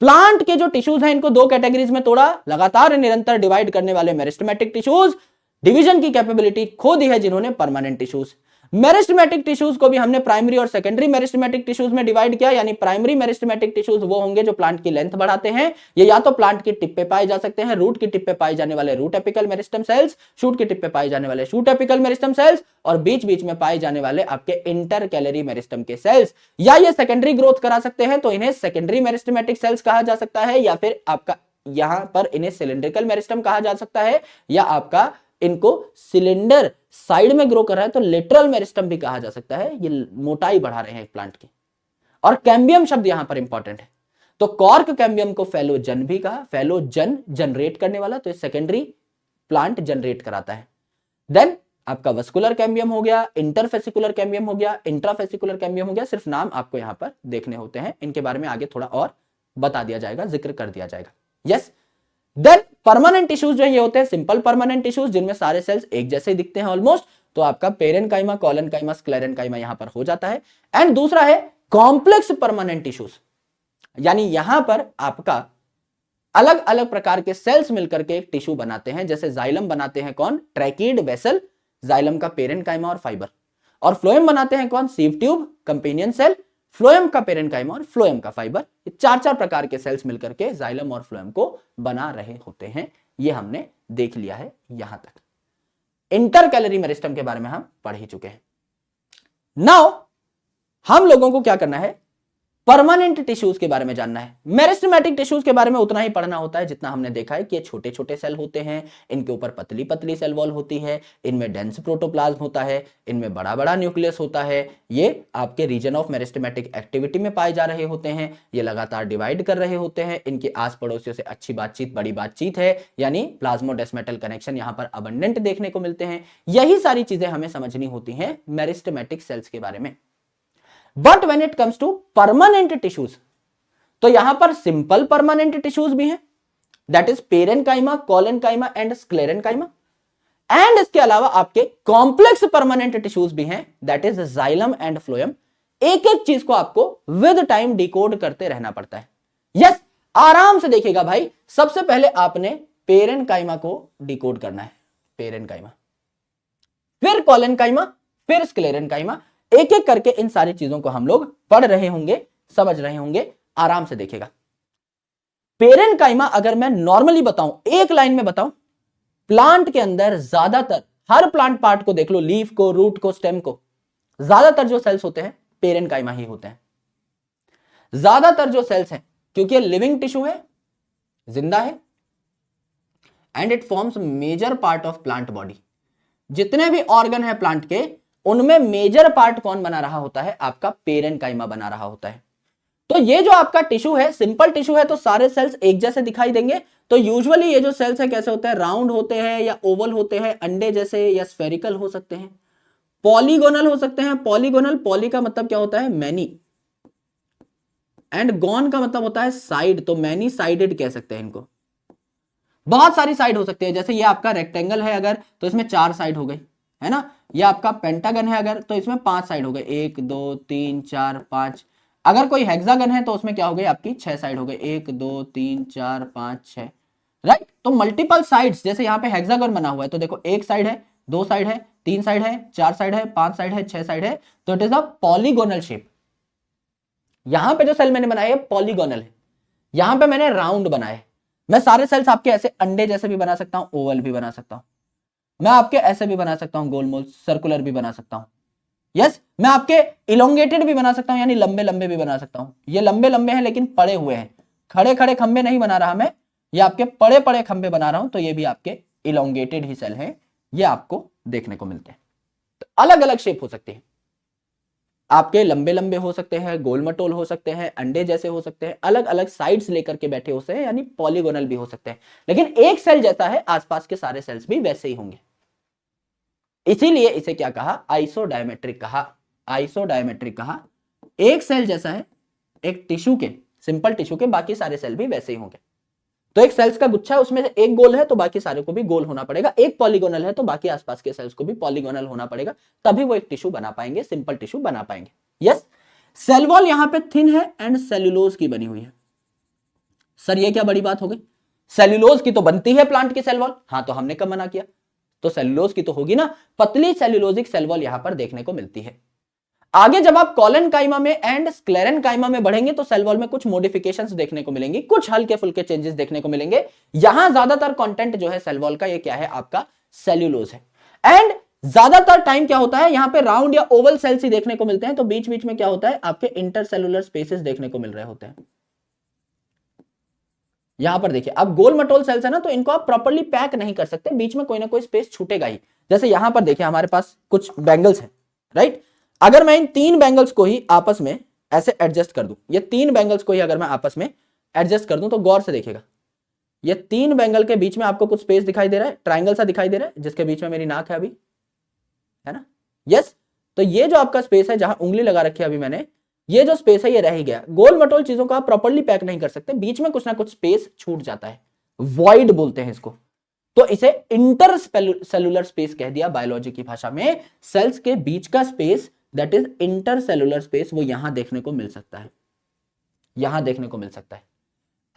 A: प्लांट के जो टिश्यूज हैं इनको दो कैटेगरीज में तोड़ा, लगातार निरंतर डिवाइड करने वाले मेरिस्टेमेटिक टिश्यूज, डिवीजन की कैपेबिलिटी खो दी है जिन्होंने परमानेंट टिश्यूज। मेरिस्टेमेटिक टिश्यूज को भी हमने प्राइमरी और सेकेंडरी मेरिस्टेमेटिक टिश्यूज में डिवाइड किया, यानी प्राइमरी मेरिस्टेमेटिक टिश्यूज वो होंगे जो प्लांट की लेंथ बढ़ाते हैं। ये या तो प्लांट की टिप पे पाए जा सकते हैं, रूट की टिप पे पाए जाने वाले root apical meristem cells, shoot की टिप पे पाए जाने वाले शूट एपिकल मेरिस्टम सेल्स, और बीच बीच में पाए जाने वाले आपके इंटर कैलरी मेरिस्टम के सेल्स। या ये सेकेंडरी ग्रोथ करा सकते हैं, तो इन्हें सेकेंडरी मेरिस्टेमेटिक सेल्स कहा जा सकता है, या फिर आपका यहां पर इन्हें सिलिंड्रिकल मेरिस्टम कहा जा सकता है, या आपका इनको सिलेंडर साइड में ग्रो कर रहा है तो लेटरल मेरिस्टम भी कहा जा सकता है। ये मोटाई बढ़ा रहे हैं प्लांट की। और कैम्बियम शब्द यहां पर इंपॉर्टेंट है, तो कॉर्क कैम्बियम को फेलोजन भी कहा, फेलोजन जनरेट करने वाला, तो सेकेंडरी प्लांट जनरेट कराता है। देन आपका वस्कुलर कैम्बियम हो गया, इंटरफेसिकुलर कैम्बियम हो गया, इंट्राफेसिकुलर कैम्बियम हो गया। सिर्फ नाम आपको यहां पर देखने होते हैं, इनके बारे में आगे थोड़ा और बता दिया जाएगा, जिक्र कर दिया जाएगा। यस, देन परमानेंट टिश्यूज जो ये होते हैं सिंपल परमानेंट टिश्यूज जिनमें सारे सेल्स एक जैसे दिखते हैं ऑलमोस्ट, तो आपका पेरेनकाइमा, कोलेनकाइमा, स्क्लेरेनकाइमा यहां पर हो जाता है। एंड दूसरा है कॉम्प्लेक्स परमानेंट टिश्यूज, यानी यहां पर आपका अलग अलग प्रकार के सेल्स मिलकर के एक टिश्यू बनाते हैं। जैसे जाइलम बनाते हैं कौन? ट्रैकीड वेसल, जाइलम का पेरेनकाइमा और फाइबर। और फ्लोएम बनाते हैं कौन? Sieve tube, companion cell, phloem का पेरेनकाइमा और फ्लोएम का फाइबर। ये चार चार प्रकार के सेल्स मिलकर के जाइलम और फ्लोएम को बना रहे होते हैं। ये हमने देख लिया है यहां तक। इंटरकैलरी मेरिस्टम के बारे में हम पढ़ ही चुके हैं। नाउ हम लोगों को क्या करना है? परमानेंट टिश्यूज के बारे में जानना है। मेरिस्टेमेटिक टिश्यूज के बारे में उतना ही पढ़ना होता है जितना हमने देखा है कि ये छोटे छोटे सेल होते हैं, इनके ऊपर पतली पतली सेल वॉल होती है, इनमें डेंस प्रोटोप्लाज्म होता है, इनमें बड़ा बड़ा न्यूक्लियस होता है। ये आपके रीजन ऑफ मेरिस्टेमेटिक एक्टिविटी में पाए जा रहे होते हैं। ये लगातार डिवाइड कर रहे होते हैं। इनके आस पड़ोसियों से अच्छी बातचीत, बड़ी बातचीत है, यानी प्लाज्मोडेस्मेटल कनेक्शन यहां पर अबंडेंट देखने को मिलते हैं। यही सारी चीजें हमें समझनी होती हैं मेरिस्टेमेटिक सेल्स के बारे में। But when it comes to permanent tissues, तो यहां पर सिंपल परमानेंट टिश्यूज भी हैं, that is parenchyma, collenchyma and sclerenchyma. And इसके अलावा आपके कॉम्प्लेक्स परमानेंट टिश्यूज भी हैं, that is xylem and phloem. एक एक चीज को आपको विद टाइम डिकोड करते रहना पड़ता है। यस, आराम से देखिएगा भाई। सबसे पहले आपने पेरेनकाइमा को डिकोड करना है, पेरेनकाइमा, फिर कोलेनकाइमा, फिर स्क्लेरेनकाइमा। एक एक करके इन सारी चीजों को हम लोग पढ़ रहे होंगे, समझ रहे होंगे। आराम से देखिएगा। पेरेनकाइमा अगर मैं नॉर्मली बताऊं, एक लाइन में बताऊं, प्लांट के अंदर ज्यादातर हर प्लांट पार्ट को देख लो, लीफ को, रूट को, स्टेम को, ज्यादातर जो सेल्स होते हैं पेरेनकाइमा ही होते हैं। ज्यादातर जो सेल्स हैं, क्योंकि लिविंग टिश्यू है, जिंदा है, and it forms major part of plant body. जितने भी ऑर्गन है प्लांट के, उनमें मेजर पार्ट कौन बना रहा होता है? आपका पेरेनकाइमा बना रहा होता है। तो ये जो आपका टिश्यू है, सिंपल टिश्यू है, तो सारे सेल्स एक जैसे दिखाई देंगे। तो यूजुअली ये जो सेल्स है कैसे होते हैं? राउंड होते हैं या ओवल होते हैं, अंडे जैसे, या स्फेरिकल हो सकते हैं, पॉलीगोनल हो सकते हैं। पॉलीगोनल, पॉली का मतलब क्या होता है? मैनी, एंड गॉन का मतलब होता है साइड, तो मैनी साइडेड कह सकते हैं इनको। बहुत सारी साइड हो सकती है। जैसे ये आपका रेक्टेंगल है अगर, तो इसमें 4 साइड हो गई, है ना। ये आपका पेंटागन है अगर, तो इसमें 5 साइड हो गए, 1 2 3 4 5। अगर कोई हेक्सागन है तो उसमें क्या हो गई? आपकी 6 साइड हो गई, 1 2 3 4 5 6, राइट। तो मल्टीपल साइड्स, जैसे यहाँ पे हेक्सागन बना हुआ है, तो देखो 1 साइड है, 2 साइड है, 3 साइड है, 4 साइड है, 5 साइड है, 6 साइड है, तो it is a polygonal shape. यहां पे जो सेल मैंने बनाया है पॉलीगोनल है, यहां पे मैंने राउंड बनाया है। मैं सारे सेल्स आपके ऐसे अंडे जैसे भी बना सकता हूं, ओवल भी बना सकता हूं, मैं आपके ऐसे भी बना सकता हूं, गोलमोल, सर्कुलर भी बना सकता हूं। यस, मैं आपके इलोंगेटेड भी बना सकता हूं, यानी लंबे लंबे भी बना सकता हूं। ये लंबे लंबे हैं लेकिन पड़े हुए हैं, खड़े खड़े खंबे नहीं बना रहा मैं, ये आपके पड़े पड़े खंबे बना रहा हूं। तो ये भी आपके इलोंगेटेड ही सेल हैं, ये आपको देखने को मिलते हैं। तो अलग अलग शेप हो सकते हैं आपके, लंबे लंबे हो सकते हैं, गोल मटोल हो सकते हैं, अंडे जैसे हो सकते हैं, अलग अलग साइड्स लेकर के बैठे होते हैं, यानी पॉलीगोनल भी हो सकते हैं। लेकिन एक सेल जैसा है, आसपास के सारे सेल्स भी वैसे ही होंगे। इसीलिए इसे क्या कहा? आइसोडायमेट्रिक कहा। आइसोडायमेट्रिक कहा। एक सेल जैसा है, एक टिश्यू के, सिंपल टिश्यू के बाकी सारे सेल भी वैसे ही होंगे। तो एक सेल्स का गुच्छा है, उसमें से एक गोल है तो बाकी सारे को भी गोल होना पड़ेगा, एक पॉलीगोनल है तो बाकी आसपास के सेल्स को भी पॉलीगोनल होना पड़ेगा, तभी वो एक टिश्यू बना पाएंगे, सिंपल टिश्यू बना पाएंगे। यस, सेल वॉल यहां पे थिन है एंड सेल्यूलोज की बनी हुई है। सर ये क्या बड़ी बात हो गई? सेल्यूलोज की तो बनती है प्लांट की सेल वॉल। हाँ, तो हमने कब मना किया? तो सेल्यूलोज की तो होगी ना, पतली सेल्यूलोजिक सेल वॉल यहां पर देखने को मिलती है। आगे जब आप कोलेनकाइमा में एंड स्क्लेरेनकाइमा में बढ़ेंगे तो सेल वॉल में कुछ मॉडिफिकेशंस देखने को मिलेंगी, कुछ हल्के फुल्के चेंजेस देखने को मिलेंगे। यहां ज्यादातर कंटेंट जो है सेल वॉल का, ये क्या है? आपका सेल्यूलोज है। एंड ज्यादातर टाइम क्या होता है? यहां पे राउंड या ओवल सेल्स ही देखने को मिलते हैं, तो बीच बीच में क्या होता है? आपके इंटरसेलुलर स्पेसेस देखने को मिल रहे होते हैं। यहां पर देखिए, अब गोल मटोल सेल्स है ना, तो इनको आप प्रॉपर्ली पैक नहीं कर सकते, बीच में कोई ना कोई स्पेस छूटेगा ही। जैसे यहां पर देखिए, हमारे पास कुछ बैंगल्स है, राइट। अगर मैं इन 3 बैंगल्स को ही आपस में ऐसे एडजस्ट कर दूं, ये 3 बैंगल्स को ही अगर मैं आपस में एडजस्ट कर दूं, तो गौर से देखिएगा, ये 3 बैंगल के बीच में आपको कुछ स्पेस दिखाई दे रहा है, ट्राइंगल सा दिखाई दे रहा है, जिसके बीच में मेरी नाक है अभी, है ना। यस, तो ये जो आपका स्पेस है, जहां उंगली लगा रखी है अभी मैंने, ये जो स्पेस है ये रह ही गया। गोल मटोल चीजों को आप प्रॉपर्ली पैक नहीं कर सकते, बीच में कुछ ना कुछ स्पेस छूट जाता है। वॉइड बोलते हैं इसको। तो इसे इंटर सेलुलर स्पेस कह दिया बायोलॉजी की भाषा में। सेल्स के बीच का space that is inter cellular space, वो यहां देखने को मिल सकता है, यहां देखने को मिल सकता है।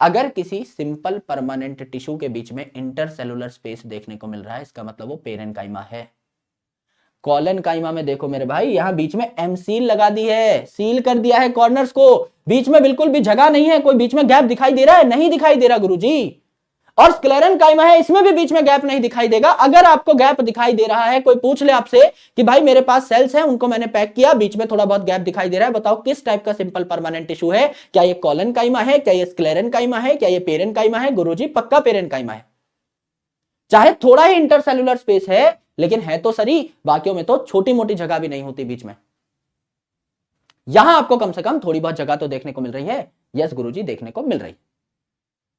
A: अगर किसी सिंपल परमानेंट टिश्यू के बीच में इंटर सेलुलर स्पेस देखने को मिल रहा है, इसका मतलब वो पेरेन्काइमा है। कॉलेनकाइमा में देखो मेरे भाई, यहां बीच में एम सील लगा दी है, सील कर दिया है कॉर्नर्स को, बीच में बिल्कुल भी जगह नहीं है। कोई बीच में गैप दिखाई दे रहा है? नहीं दिखाई दे रहा गुरुजी। और स्क्लेरेनकाइमा है, इसमें भी बीच में गैप नहीं दिखाई देगा। अगर आपको गैप दिखाई दे रहा है, कोई पूछ ले आपसे कि भाई मेरे पास सेल्स हैं, उनको मैंने पैक किया, बीच में थोड़ा बहुत गैप दिखाई दे रहा है, बताओ किस टाइप का सिंपल परमानेंट टिश्यू है? क्या ये कॉलेनकाइमा है, क्या ये स्क्लेरेनकाइमा है, क्या ये पेरेन्काइमा है? गुरुजी पक्का पेरेन्काइमा है। चाहे थोड़ा ही इंटरसेलुलर स्पेस है, लेकिन है तो सरी, बाकियों में तो छोटी मोटी जगह भी नहीं होती बीच में। यहां आपको कम से कम थोड़ी बहुत जगह तो देखने को मिल रही है। यस गुरुजी, देखने को मिल रही।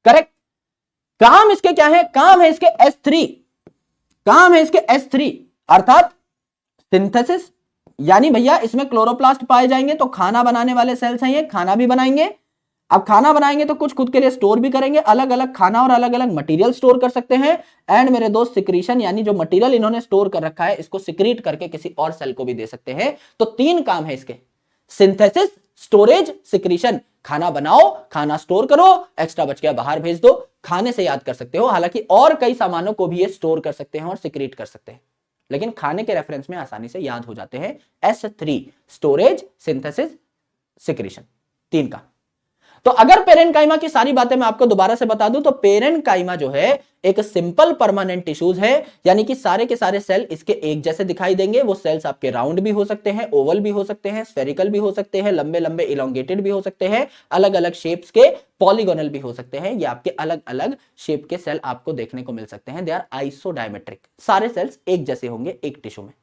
A: करेक्ट। काम इसके क्या है? काम है इसके S3, काम है इसके S3 अर्थात सिंथेसिस। यानी भैया इसमें क्लोरोप्लास्ट पाए जाएंगे, तो खाना बनाने वाले सेल्स हैं ये, खाना भी बनाएंगे। अब खाना बनाएंगे तो कुछ खुद के लिए स्टोर भी करेंगे, अलग अलग खाना और अलग अलग मटेरियल स्टोर कर सकते हैं। एंड मेरे दोस्त सिक्रीशन, यानी जो मटेरियल इन्होंने स्टोर कर रखा है, इसको सिक्रीट करके किसी और सेल को भी दे सकते हैं। तो 3 काम है इसके, सिंथेसिस, स्टोरेज, सिक्रीशन। खाना बनाओ, खाना स्टोर करो, एक्स्ट्रा बच गया बाहर भेज दो। खाने से याद कर सकते हो, हालांकि और कई सामानों को भी ये स्टोर कर सकते हैं और सिक्रीट कर सकते हैं, लेकिन खाने के रेफरेंस में आसानी से याद हो जाते हैं। S3, स्टोरेज, सिंथेसिस, सिक्रीशन, 3 का। तो अगर पेरेन्काइमा की सारी बातें मैं आपको दोबारा से बता दूं, तो पेरेन्काइमा जो है एक सिंपल परमानेंट टिश्यूज है, यानी कि सारे के सारे सेल इसके एक जैसे दिखाई देंगे। वो सेल्स आपके राउंड भी हो सकते हैं, ओवल भी हो सकते हैं, स्फेरिकल भी हो सकते हैं, लंबे लंबे इलोंगेटेड भी हो सकते हैं, अलग अलग शेप्स के, पॉलीगोनल भी हो सकते हैं। ये आपके अलग अलग शेप के सेल आपको देखने को मिल सकते हैं। दे आर आइसोडायमेट्रिक, सारे सेल्स एक जैसे होंगे एक टिश्यू में।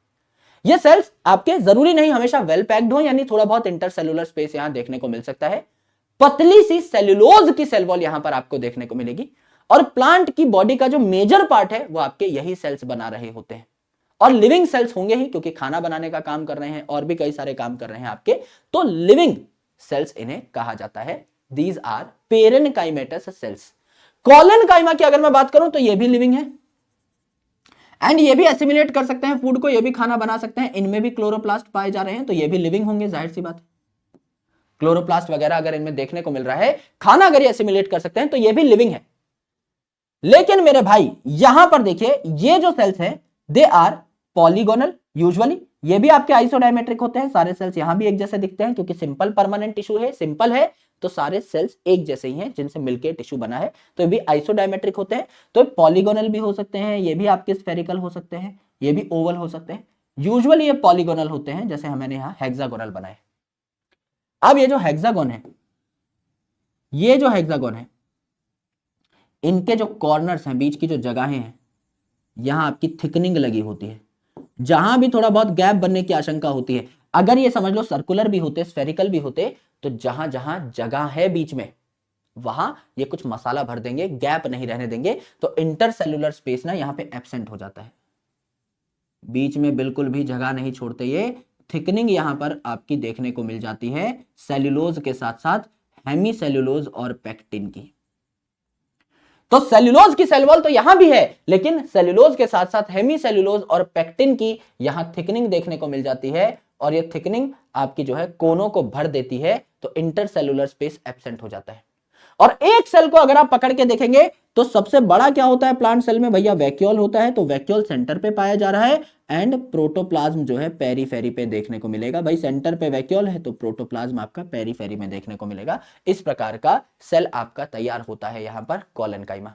A: ये सेल्स आपके जरूरी नहीं हमेशा वेल पैक्ड हो, यानी थोड़ा बहुत इंटरसेलुलर स्पेस यहां देखने को मिल सकता है। पतली सी सेल्यूलोज की सेल वॉल यहां पर आपको देखने को मिलेगी। और प्लांट की बॉडी का जो मेजर पार्ट है वो आपके यही सेल्स बना रहे होते हैं। और लिविंग सेल्स होंगे ही, क्योंकि खाना बनाने का काम कर रहे हैं और भी कई सारे काम कर रहे हैं आपके, तो लिविंग सेल्स इन्हें कहा जाता है। These are parenchymatous cells. Collenchyma की अगर मैं बात करूं तो ये भी लिविंग है, एंड ये भी एसिमिलेट कर सकते हैं फूड को, ये भी खाना बना सकते हैं। इनमें भी क्लोरोप्लास्ट पाए जा रहे हैं, तो ये भी लिविंग होंगे, जाहिर सी बात है। क्लोरोप्लास्ट वगैरह अगर इनमें देखने को मिल रहा है, खाना अगर ये एसिमिलेट कर सकते हैं, तो ये भी लिविंग है। लेकिन मेरे भाई यहां पर देखिए, ये जो सेल्स हैं दे आर पॉलीगोनल यूजुअली। ये भी आपके आइसोडायमेट्रिक होते हैं, सारे सेल्स यहां भी एक जैसे दिखते हैं, क्योंकि सिंपल परमानेंट टिश्यू है, सिंपल है, तो सारे सेल्स एक जैसे ही हैं जिनसे मिलकर टिश्यू बना है, तो ये भी आइसोडायमेट्रिक होते हैं। तो पॉलीगोनल भी हो सकते हैं, ये भी आपके स्फेरिकल हो सकते हैं, ये भी ओवल हो सकते हैं। यूजुअली ये पॉलीगोनल होते हैं, जैसे मैंने यहां हेक्सागोनल बनाए। अब ये जो हेक्सागोन है, ये जो हेक्सागोन है, इनके जो कॉर्नर्स हैं, बीच की जो जगहें हैं, यहां आपकी थिकनिंग लगी होती है। जहां भी थोड़ा बहुत गैप बनने की आशंका होती है, अगर ये समझ लो सर्कुलर भी होते, स्फेरिकल भी होते, तो जहां जहां जगह है बीच में, वहां ये कुछ मसाला भर देंगे, गैप नहीं रहने देंगे। तो इंटरसेलुलर स्पेस ना यहां पे एब्सेंट हो जाता है, बीच में बिल्कुल भी जगह नहीं छोड़ते ये। थिकनिंग यहां पर आपकी देखने को मिल जाती है सेल्यूलोज के साथ साथ हेमी सेल्यूलोज और पेक्टिन की। तो सेल्यूलोज की सेल वॉल तो यहां भी है, लेकिन सेल्यूलोज के साथ साथ हेमी सेल्यूलोज और पेक्टिन की यहां थिकनिंग देखने को मिल जाती है। और ये थिकनिंग आपकी जो है कोनों को भर देती है, तो इंटरसेलुलर स्पेस एब्सेंट हो जाता है। और एक सेल को अगर आप पकड़ के देखेंगे, तो सबसे बड़ा क्या होता है प्लांट सेल में भैया? वैक्यूल होता है। तो वैक्यूल सेंटर पे पाया जा रहा है, एंड प्रोटोप्लाज्म जो है पेरीफेरी पे देखने को मिलेगा। भाई सेंटर पे वैक्यूल है, तो प्रोटोप्लाज्म आपका पेरीफेरी में देखने को मिलेगा। इस प्रकार का सेल आपका तैयार होता है यहां पर कॉलेनकाइमा।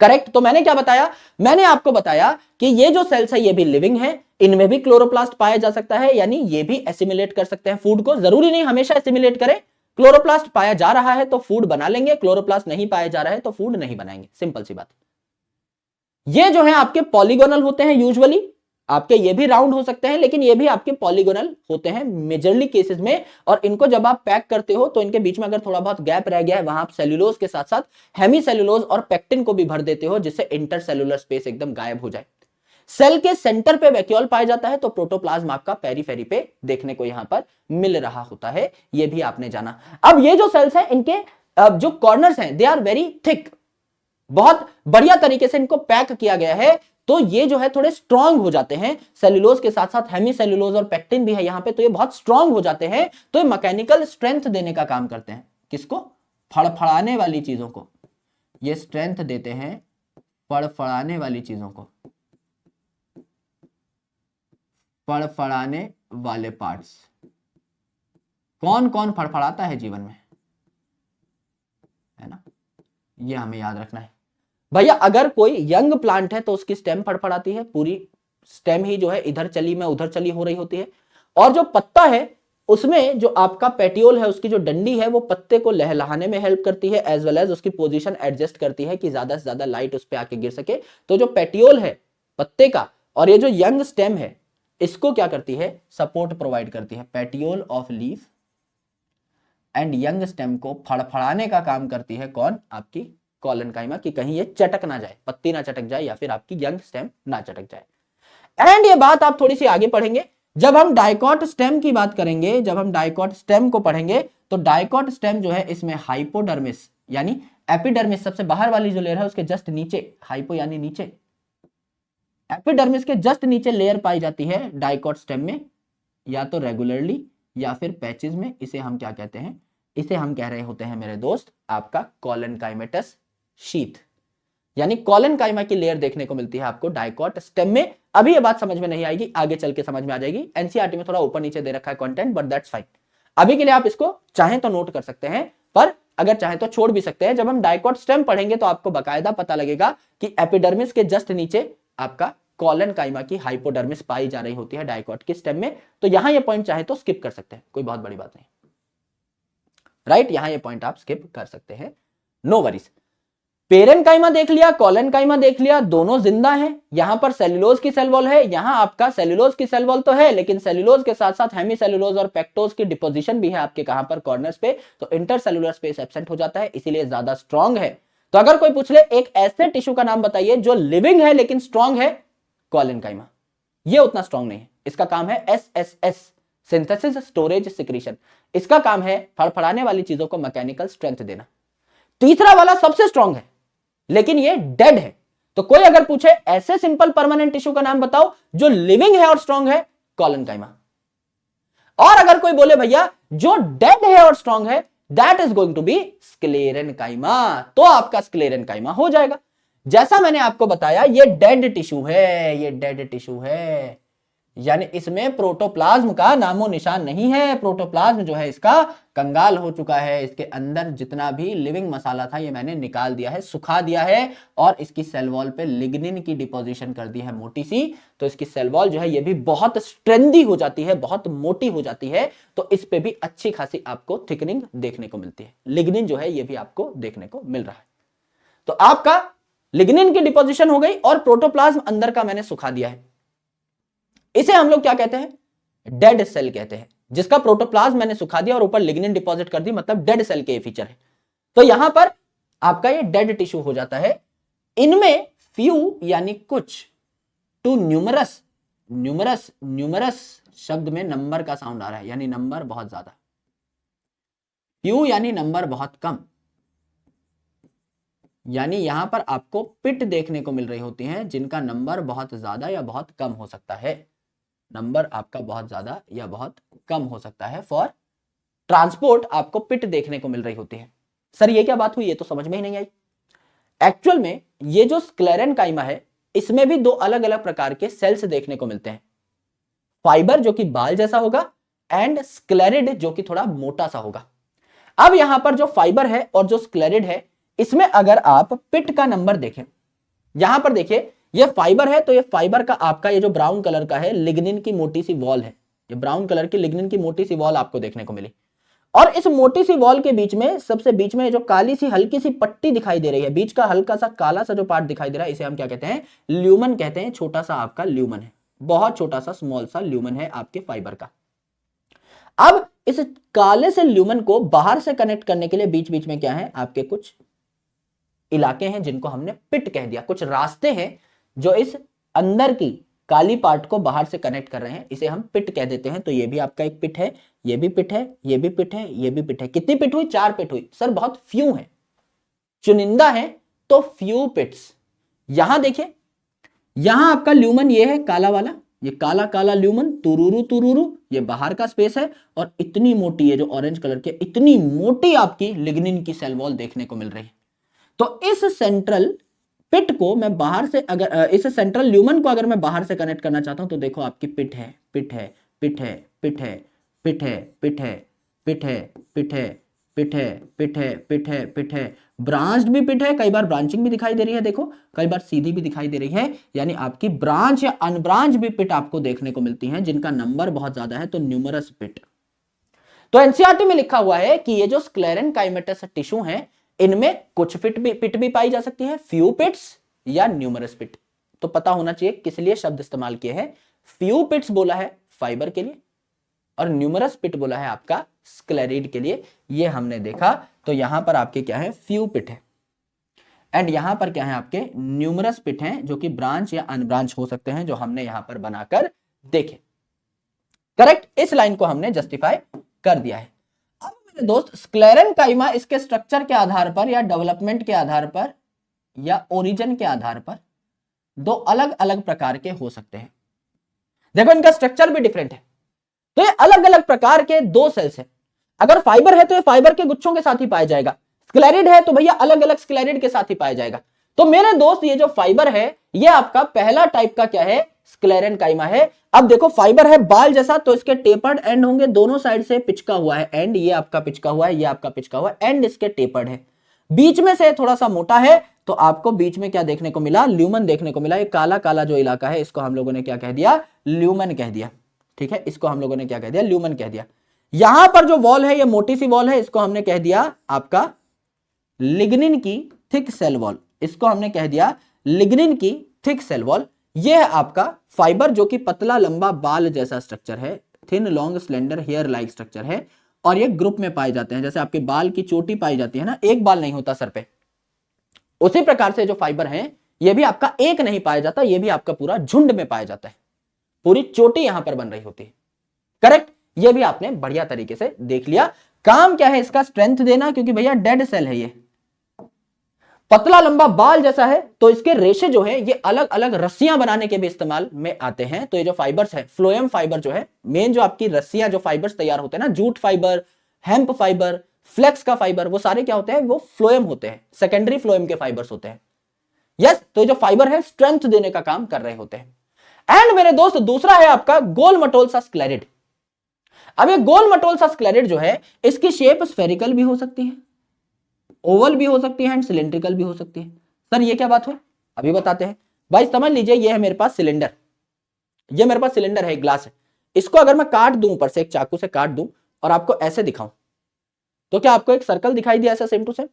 A: करेक्ट। तो मैंने क्या बताया? मैंने आपको बताया कि ये जो सेल्स है ये भी लिविंग है, इनमें भी क्लोरोप्लास्ट पाया जा सकता है, यानी ये भी एसिमिलेट कर सकते हैं फूड को। जरूरी नहीं हमेशा एसिमिलेट करें। क्लोरोप्लास्ट पाया जा रहा है तो फूड बना लेंगे, क्लोरोप्लास्ट नहीं पाया जा रहा है तो फूड नहीं बनाएंगे, सिंपल सी बात। ये जो है आपके पॉलीगोनल होते हैं यूजुअली, आपके ये भी राउंड हो सकते हैं, लेकिन ये भी आपके पॉलीगोनल होते हैं मेजरली केसेस में। और इनको जब आप पैक करते हो, तो इनके बीच में अगर थोड़ा बहुत गैप रह गया है, वहां आप सेल्यूलोज के साथ साथ हेमी सेल्यूलोज और पेक्टिन को भी भर देते हो, जिससे इंटरसेलुलर स्पेस एकदम गायब हो जाए। सेल के सेंटर पे वैक्यूल पाया जाता है, तो प्रोटोप्लाज्म आपका पेरीफेरी पे देखने को यहां पर मिल रहा होता है। ये भी आपने जाना। अब ये जो सेल्स हैं, इनके जो कॉर्नर्स हैं, दे आर वेरी थिक। बहुत बढ़िया तरीके से इनको पैक किया गया है, तो ये जो है थोड़े स्ट्रांग हो जाते हैं। सेल्यूलोज के साथ साथ हेमी सेल्यूलोज और पेक्टिन भी है यहां पे, तो ये बहुत स्ट्रांग हो जाते हैं, तो ये मैकेनिकल स्ट्रेंथ देने का काम करते हैं। किसको? फड़फड़ाने वाली चीजों को ये स्ट्रेंथ देते हैं, फड़फड़ाने वाली चीजों को, फड़फड़ाने वाले पार्ट्स। कौन कौन फड़फड़ाता है जीवन में, है ना, ये हमें याद रखना है भैया। अगर कोई यंग प्लांट है तो उसकी स्टेम फड़फड़ाती है, पूरी स्टेम ही जो है इधर चली में उधर चली हो रही होती है। और जो पत्ता है उसमें जो आपका पेटियोल है, उसकी जो डंडी है वो पत्ते को लहलहाने में हेल्प करती है, एज वेल एज उसकी पोजीशन एडजस्ट करती है कि ज्यादा से ज्यादा लाइट उस पर आके गिर सके। तो जो पेटियोल है पत्ते का और ये जो यंग स्टेम है, इसको क्या करती है? सपोर्ट प्रोवाइड करती है। Petiole of leaf and young stem को फड़फड़ाने का काम करती है कौन? आपकी कॉलनकाइमा, कि कहीं ये चटक ना जाए, पत्ती ना चटक जाए या फिर आपकी यंग स्टेम ना चटक जाए। एंड ये बात आप थोड़ी सी आगे पढ़ेंगे जब हम डाइकॉट स्टेम की बात करेंगे। जब हम डाइकॉट स्टेम को पढ़ेंगे तो डाइकॉट स्टेम जो है इसमें हाइपोडर्मिस यानी एपिडर्मिस, सबसे बाहर वाली जो लेयर है उसके जस्ट नीचे, हाइपो यानी नीचे, एपिडर्मिस के जस्ट नीचे लेयर पाई जाती है डाइकॉट स्टेम में, या तो रेगुलरली या फिर पैचेस में। इसे हम क्या कहते हैं? इसे हम कह रहे होते हैं मेरे दोस्त आपका कॉलनकाइमेटस शीथ, यानी कॉलनकाइमा की लेयर देखने को मिलती है आपको डाइकॉट स्टेम में। अभी ये बात समझ में नहीं आएगी, आगे चल के समझ में आ जाएगी। एनसीईआरटी में थोड़ा ऊपर नीचे दे रखा है कंटेंट, बट दैट्स फाइन। अभी के लिए आप इसको चाहें तो नोट कर सकते हैं, पर अगर चाहें तो छोड़ भी सकते हैं। जब हम डाइकॉट स्टेम पढ़ेंगे तो आपको बकायदा पता लगेगा कि एपिडर्मिस के जस्ट नीचे आपका कॉलनकाइमा की हाइपोडर्मिस पाई जा रही होती है डाइकॉट के स्टेम में। तो यहां ये पॉइंट चाहे तो स्किप कर सकते हैं, कोई बहुत बड़ी बात नहीं, राइट? यहां ये पॉइंट आप स्किप कर सकते हैं, नो वरीज। पेरेनकाइमा देख लिया, कॉलनकाइमा देख लिया, दोनों जिंदा हैं। यहां पर सेल्यूलोज की सेल वॉल है, यहां आपका सेल्यूलोज की सेल वॉल तो है, लेकिन सेल्यूलोज के साथ साथ हेमी सेल्यूलोज और पेक्टोज की डिपोजिशन भी है आपके कहां पर? कॉर्नर्स पे। तो इंटरसेल्यूलर स्पेस एब्सेंट हो जाता है, इसीलिए ज्यादा स्ट्रांग है। तो अगर कोई पूछ ले एक ऐसे टिश्यू का नाम बताइए जो लिविंग है लेकिन स्ट्रांग है, कॉलनकाइमा। ये उतना स्ट्रांग नहीं है, इसका काम है SSS, सिंथेसिस स्टोरेज सिक्रीशन। इसका काम है फड़फड़ाने वाली चीजों को मैकेनिकल स्ट्रेंथ देना। तीसरा वाला सबसे स्ट्रांग है लेकिन ये डेड है। तो कोई अगर पूछे ऐसे सिंपल परमानेंट टिश्यू का नाम बताओ जो लिविंग है और स्ट्रांग है, कॉलनकाइमा। और अगर कोई बोले भैया जो डेड है और स्ट्रांग है, that is going to be sclerenchyma, तो आपका स्क्लेरेनकाइमा हो जाएगा। जैसा मैंने आपको बताया ये डेड टिश्यू है, ये डेड टिश्यू है, यानी इसमें प्रोटोप्लाज्म का नामो निशान नहीं है। प्रोटोप्लाज्म जो है इसका कंगाल हो चुका है। इसके अंदर जितना भी लिविंग मसाला था ये मैंने निकाल दिया है, सुखा दिया है, और इसकी सेल वॉल पे लिग्निन की डिपोजिशन कर दी है मोटी सी। तो इसकी सेल वॉल जो है ये भी बहुत स्ट्रेंदी हो जाती है, बहुत मोटी हो जाती है। तो इस पे भी अच्छी खासी आपको थिकनिंग देखने को मिलती है। लिग्निन जो है ये भी आपको देखने को मिल रहा है। तो आपका लिग्निन की डिपोजिशन हो गई और प्रोटोप्लाज्म अंदर का मैंने सुखा दिया है। इसे हम लोग क्या कहते हैं? डेड सेल कहते हैं। जिसका प्रोटोप्लाज्म मैंने सुखा दिया और ऊपर लिग्निन डिपॉजिट कर दी, मतलब डेड सेल के फीचर है। तो यहां पर आपका ये डेड टिश्यू हो जाता है। इनमें फ्यू यानी कुछ, टू न्यूमरस, न्यूमरस, न्यूमरस शब्द में नंबर का साउंड आ रहा है, यानी नंबर बहुत ज्यादा। फ्यू यानी नंबर बहुत कम, यानी यहां पर आपको पिट देखने को मिल रही होती हैं जिनका नंबर बहुत ज्यादा या बहुत कम हो सकता है। नंबर आपका बहुत ज्यादा या बहुत कम हो सकता है। फॉर ट्रांसपोर्ट आपको पिट देखने को मिल रही होती है। सर ये क्या बात हुई, ये तो समझ में ही नहीं आई। एक्चुअल में ये जो स्क्लेरेनकाइमा है इसमें भी दो अलग अलग प्रकार के सेल्स देखने को मिलते हैं। फाइबर जो कि बाल जैसा होगा, एंड स्क्लेरिड जो कि थोड़ा मोटा सा होगा। अब यहां पर जो फाइबर है और जो स्क्लेरिड है, इसमें अगर आप पिट का नंबर देखें, यहां पर देखिए ये फाइबर है, तो ये फाइबर का आपका ये जो ब्राउन कलर का है लिग्निन की मोटी सी वॉल है। ये ब्राउन कलर की लिग्निन की मोटी सी वॉल आपको देखने को मिली। और इस मोटी सी वॉल के बीच में, सबसे बीच में जो काली सी हल्की सी पट्टी दिखाई दे रही है, बीच का हल्का सा काला सा जो पार्ट दिखाई दे रहा है, इसे हम क्या कहते हैं? ल्यूमन कहते हैं। छोटा सा आपका ल्यूमन है, बहुत छोटा सा स्मॉल सा ल्यूमन है आपके फाइबर का। अब इस काले से ल्यूमन को बाहर से कनेक्ट करने के लिए बीच बीच में क्या है? आपके कुछ इलाके हैं जिनको हमने पिट कह दिया। कुछ रास्ते हैं जो इस अंदर की काली पार्ट को बाहर से कनेक्ट कर रहे हैं, इसे हम पिट कह देते हैं। तो ये भी आपका एक पिट है, ये भी पिट है, ये भी पिट है, ये भी पिट है। कितनी पिट हुई? 4 पिट हुई। सर बहुत फ्यू है, चुनिंदा है, तो फ्यू पिट्स। यहां देखिए, यहां आपका ल्यूमन ये है काला वाला, ये काला काला ल्यूमन, तुरुरु तुरुरु, ये बाहर का स्पेस है, और इतनी मोटी है जो ऑरेंज कलर के, इतनी मोटी आपकी लिग्निन की सेल वॉल देखने को मिल रही है। तो इस सेंट्रल पिट को मैं बाहर से अगर इस सेंट्रल ल्यूमन को अगर मैं बाहर से कनेक्ट करना चाहता हूं तो देखो आपकी पिट है, पिट है, पिट है, पिट है, पिट है, पिट है, पिट है, पिट है, पिट है, पिट है, पिट है, पिट है, ब्रांच्ड भी पिट है, कई बार ब्रांचिंग भी दिखाई दे रही है, देखो कई बार सीधी भी दिखाई दे रही है, यानी आपकी ब्रांच या अनब्रांच भी पिट आपको देखने को मिलती हैं जिनका नंबर बहुत ज्यादा है, तो न्यूमरस पिट। तो एनसीईआरटी में लिखा हुआ है कि ये जो स्क्लेरन काइमेटस टिश्यू हैं, इनमें कुछ पिट भी पाई जा सकती है, फ्यू पिट्स या न्यूमरस पिट। तो पता होना चाहिए किस लिए शब्द इस्तेमाल किए हैं। फ्यू पिट्स बोला है फाइबर के लिए, और न्यूमरस पिट बोला है आपका स्क्लेरिड के लिए, ये हमने देखा। तो यहां पर आपके क्या है, फ्यू पिट है, एंड यहां पर क्या है आपके न्यूमरस पिट हैं, जो कि ब्रांच या अनब्रांच हो सकते हैं, जो हमने यहां पर बनाकर देखे। करेक्ट, इस लाइन को हमने जस्टिफाई कर दिया है। अब मेरे दोस्त स्क्लेरन काइमा इसके स्ट्रक्चर के आधार पर या डेवलपमेंट के आधार पर या ओरिजिन के आधार पर दो अलग अलग प्रकार के हो सकते हैं। देखो इनका स्ट्रक्चर भी डिफरेंट है, तो ये अलग अलग प्रकार के दो सेल्स हैं। अगर फाइबर है तो ये फाइबर के गुच्छों के साथ ही पाया जाएगा, स्क्लेरिड है तो भैया अलग अलग स्क्लेरिड के साथ ही पाया जाएगा। तो मेरे दोस्त ये जो फाइबर है ये आपका पहला टाइप का क्या है, स्क्लेरन काइमा है। अब देखो फाइबर है बाल जैसा, तो इसके टेपर्ड एंड होंगे, दोनों साइड से पिचका हुआ है एंड, ये आपका पिचका हुआ है, ये आपका पिचका हुआ है, एंड इसके टेपर्ड है, बीच में से थोड़ा सा मोटा है। तो आपको बीच में क्या देखने को मिला, ल्यूमन देखने को मिला। ये काला काला जो इलाका है इसको हम लोगों ने क्या कह दिया, ल्यूमन कह दिया। ठीक है, इसको हम लोगों ने क्या कह दिया, ल्यूमन कह दिया। यहां पर जो वॉल है ये मोटी सी वॉल है, इसको हमने कह दिया आपका लिग्निन की थिक सेल वॉल, इसको हमने कह दिया लिग्निन की थिक सेल वॉल। ये है आपका फाइबर जो कि पतला लंबा बाल जैसा स्ट्रक्चर है, thin long slender hair like structure है, और ये ग्रुप में पाए जाते हैं। जैसे आपके बाल की चोटी पाई जाती है ना, एक बाल नहीं होता सर पे, उसी प्रकार से जो फाइबर है ये भी आपका एक नहीं पाया जाता, ये भी आपका पूरा झुंड में पाया जाता है, पूरी चोटी यहां पर बन रही होती है। करेक्ट, ये भी आपने बढ़िया तरीके से देख लिया। काम क्या है इसका, स्ट्रेंथ देना, क्योंकि भैया डेड सेल है, ये पतला लंबा बाल जैसा है, तो इसके रेशे जो है ये अलग अलग रस्सियां बनाने के भी इस्तेमाल में आते हैं। तो ये जो फाइबर्स है, फ्लोएम फाइबर जो है, मेन जो आपकी रस्सियां जो फाइबर्स तैयार होते हैं ना, jute fibre, hemp fibre, flax का फाइबर, वो सारे क्या होते हैं, वो फ्लोएम होते हैं, सेकेंडरी फ्लोएम के फाइबर्स होते हैं। यस, तो जो फाइबर है स्ट्रेंथ देने का काम कर रहे होते हैं। एंड मेरे दोस्त दूसरा है आपका गोल मटोल सा स्क्लेरिड। अब ये गोल मटोल सा स्क्लेरिड जो है, इसकी शेप स्फेरिकल भी हो सकती है, ओवल भी हो सकती है, एंड सिलेंड्रिकल भी हो सकती है। सर ये क्या बात हुई, अभी बताते हैं। भाई समझ लीजिए ये है मेरे पास सिलेंडर, ये मेरे पास सिलेंडर है, ग्लास है, इसको अगर मैं काट दूं, ऊपर से एक चाकू से काट दूं और आपको ऐसे दिखाऊं, तो क्या आपको एक सर्कल दिखाई दिया ऐसा सेम टू सेम?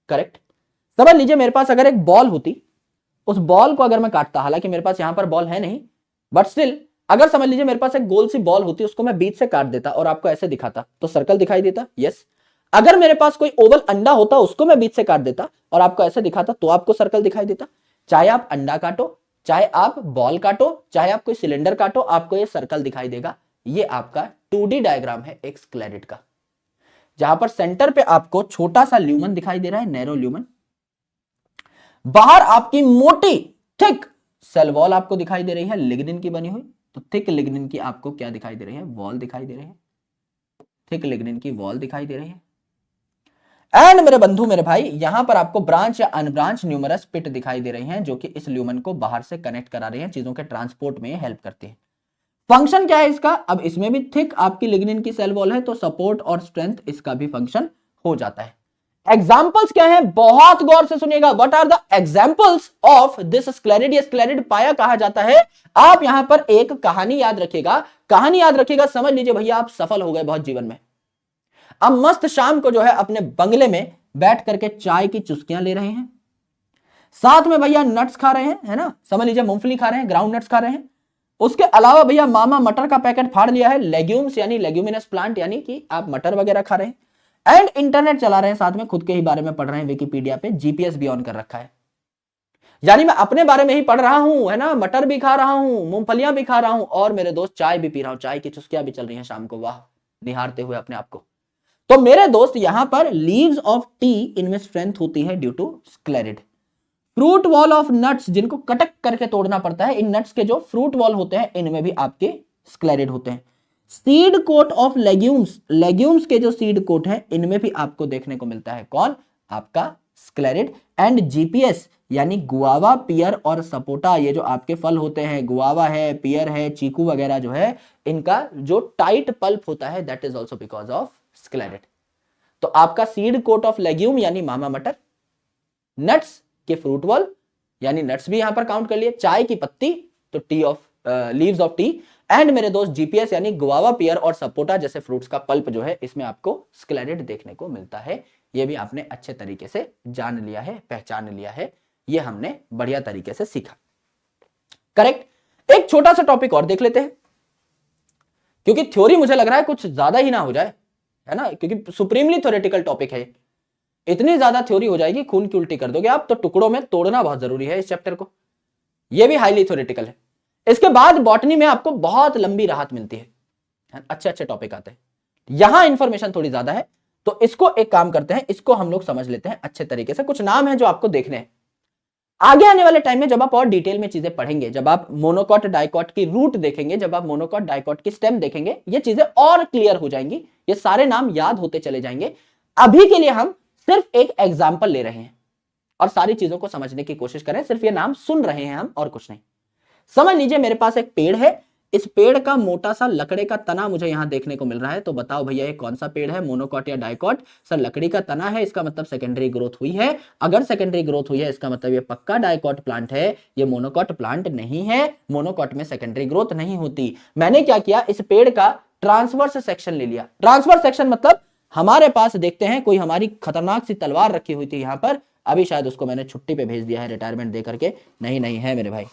A: करेक्ट। समझ लीजिए मेरे पास अगर एक बॉल होती, उस बॉल को अगर मैं काटता, हालांकि मेरे पास यहां पर बॉल है नहीं, बट स्टिल अगर समझ लीजिए मेरे पास एक गोल सी बॉल होती, उसको मैं बीच से काट देता और आपको ऐसे दिखाता, तो सर्कल दिखाई देता। यस। अगर मेरे पास कोई ओवल अंडा होता, उसको मैं बीच से काट देता और आपको ऐसे दिखाता, तो आपको सर्कल दिखाई देता। चाहे आप अंडा काटो, चाहे आप बॉल काटो, चाहे आप कोई सिलेंडर काटो, आपको ये सर्कल दिखाई देगा। ये आपका 2D डायग्राम है एक स्क्लेरिड का, जहां पर सेंटर पे आपको छोटा सा ल्यूमन दिखाई दे रहा है, नैरो ल्यूमन, बाहर आपकी मोटी थिक सेल वॉल आपको दिखाई दे रही है, लिग्निन की बनी हुई। तो थिक लिग्निन की आपको क्या दिखाई दे रही है, वॉल दिखाई दे रही है, थिक लिग्निन की वॉल दिखाई दे रही है। एंड मेरे बंधु मेरे भाई, यहां पर आपको ब्रांच या अनब्रांच न्यूमरस पिट दिखाई दे रही हैं, जो कि इस ल्यूमन को बाहर से कनेक्ट करा रही हैं, चीजों के ट्रांसपोर्ट में हेल्प करती है। फंक्शन क्या है इसका, अब इसमें भी थिक आपकी लिग्निन की सेल वॉल है, तो सपोर्ट और स्ट्रेंथ इसका भी फंक्शन हो जाता है। एग्जाम्पल्स क्या है, बहुत गौर से सुनिएगा। What are the examples of this sclereid? ये स्क्लेरिड पाया कहा जाता है। आप यहां पर एक कहानी याद रखिएगा, कहानी याद रखिएगा, समझ लीजिए भैया आप सफल हो गए बहुत जीवन में। अब मस्त शाम को जो है अपने बंगले में बैठ करके चाय की चुस्कियां ले रहे हैं, साथ में भैया नट्स खा रहे हैं, है ना, समझ लीजिए मूंगफली खा रहे हैं, ग्राउंड नट्स खा रहे हैं। उसके अलावा भैया मामा मटर का पैकेट फाड़ लिया है, लेग्यूम्स यानी लेग्यूमिनस प्लांट, यानी कि आप मटर वगैरह खा रहे हैं, एंड इंटरनेट चला रहे हैं, साथ में खुद के ही बारे में पढ़ रहे हैं, विकिपीडिया पे जीपीएस भी ऑन कर रखा है, यानी मैं अपने बारे में ही पढ़ रहा हूं, है ना, मटर भी खा रहा हूं, मूंगफलियां भी खा रहा हूं, और मेरे दोस्त चाय भी पी रहा हूं, चाय की चुस्कियां भी चल रही हैं शाम को, वाह, निहारते हुए अपने आप को। तो मेरे दोस्त यहां पर लीव्स ऑफ टी इनमें स्ट्रेंथ होती है due to sclereid. Fruit wall of nuts, जिनको कटक करके तोड़ना पड़ता है, इन नट्स के जो फ्रूट वॉल होते हैं इनमें भी आपके स्क्लेरिड होते हैं। Seed coat of legumes, legumes के जो सीड कोट है इनमें भी आपको देखने को मिलता है कौन, आपका स्क्लेरिड। एंड जीपीएस यानी गुआवा, पियर और सपोटा, ये जो आपके फल होते हैं, गुआवा है, पियर है, चीकू वगैरह जो है, इनका जो टाइट पल्प होता है that is also because of sclereid. तो आपका सीड कोट ऑफ लेग्यूम यानी मामा मटर, नट्स के फ्रूट वॉल यानी नट्स भी यहां पर काउंट कर लिए, चाय की पत्ती तो T of leaves of T, and मेरे दोस्त जीपीएस यानी गुआवा, पियर और सपोटा जैसे फ्रूट्स का पल्प जो है इसमें आपको स्क्लेरिड देखने को मिलता है। ये भी आपने अच्छे तरीके से जान लिया है, पहचान लिया है, ये हमने बढ़िया तरीके से सीखा। करेक्ट। एक छोटा सा टॉपिक और देख लेते हैं, क्योंकि थ्योरी मुझे लग रहा है कुछ ज्यादा ही ना हो जाए, है ना, क्योंकि सुप्रीमली थ्योरेटिकल टॉपिक है, इतनी ज्यादा थ्योरी हो जाएगी खून की उल्टी कर दोगे आप, तो टुकड़ों में तोड़ना बहुत जरूरी है इस चैप्टर को, यह भी हाईली थ्योरेटिकल है। इसके बाद बॉटनी में आपको बहुत लंबी राहत मिलती है, अच्छे अच्छे टॉपिक आते हैं, यहां इंफॉर्मेशन थोड़ी ज्यादा है, तो इसको एक काम करते हैं, इसको हम लोग समझ लेते हैं अच्छे तरीके से। कुछ नाम है जो आपको देखने हैं, आगे आने वाले टाइम में जब आप और डिटेल में चीजें पढ़ेंगे, जब आप मोनोकॉट डाइकॉट की रूट देखेंगे, जब आप मोनोकॉट डाइकॉट की स्टेम देखेंगे, ये चीजें और क्लियर हो जाएंगी, ये सारे नाम याद होते चले जाएंगे। अभी के लिए हम सिर्फ एक एग्जाम्पल ले रहे हैं और सारी चीजों को समझने की कोशिश करें, सिर्फ ये नाम सुन रहे हैं हम और कुछ नहीं। समझ लीजिए मेरे पास एक पेड़ है, इस पेड़ का मोटा सा लकड़े का तना मुझे यहां देखने को मिल रहा है, तो बताओ भैया ये कौन सा पेड़ है, मोनोकॉट या डाइकॉट? सर लकड़ी का तना है, इसका मतलब सेकेंडरी ग्रोथ हुई है। अगर सेकेंडरी ग्रोथ हुई है इसका मतलब ये पक्का डाइकॉट प्लांट है, ये मोनोकॉट प्लांट नहीं है, मोनोकॉट में सेकेंडरी ग्रोथ नहीं होती। मैंने क्या किया, इस पेड़ का ट्रांसवर्स सेक्शन ले लिया। ट्रांसवर्स सेक्शन मतलब हमारे पास देखते हैं कोई हमारी खतरनाक सी तलवार रखी हुई थी यहां पर, अभी शायद उसको मैंने छुट्टी पे भेज दिया है रिटायरमेंट दे करके, नहीं है मेरे भाई,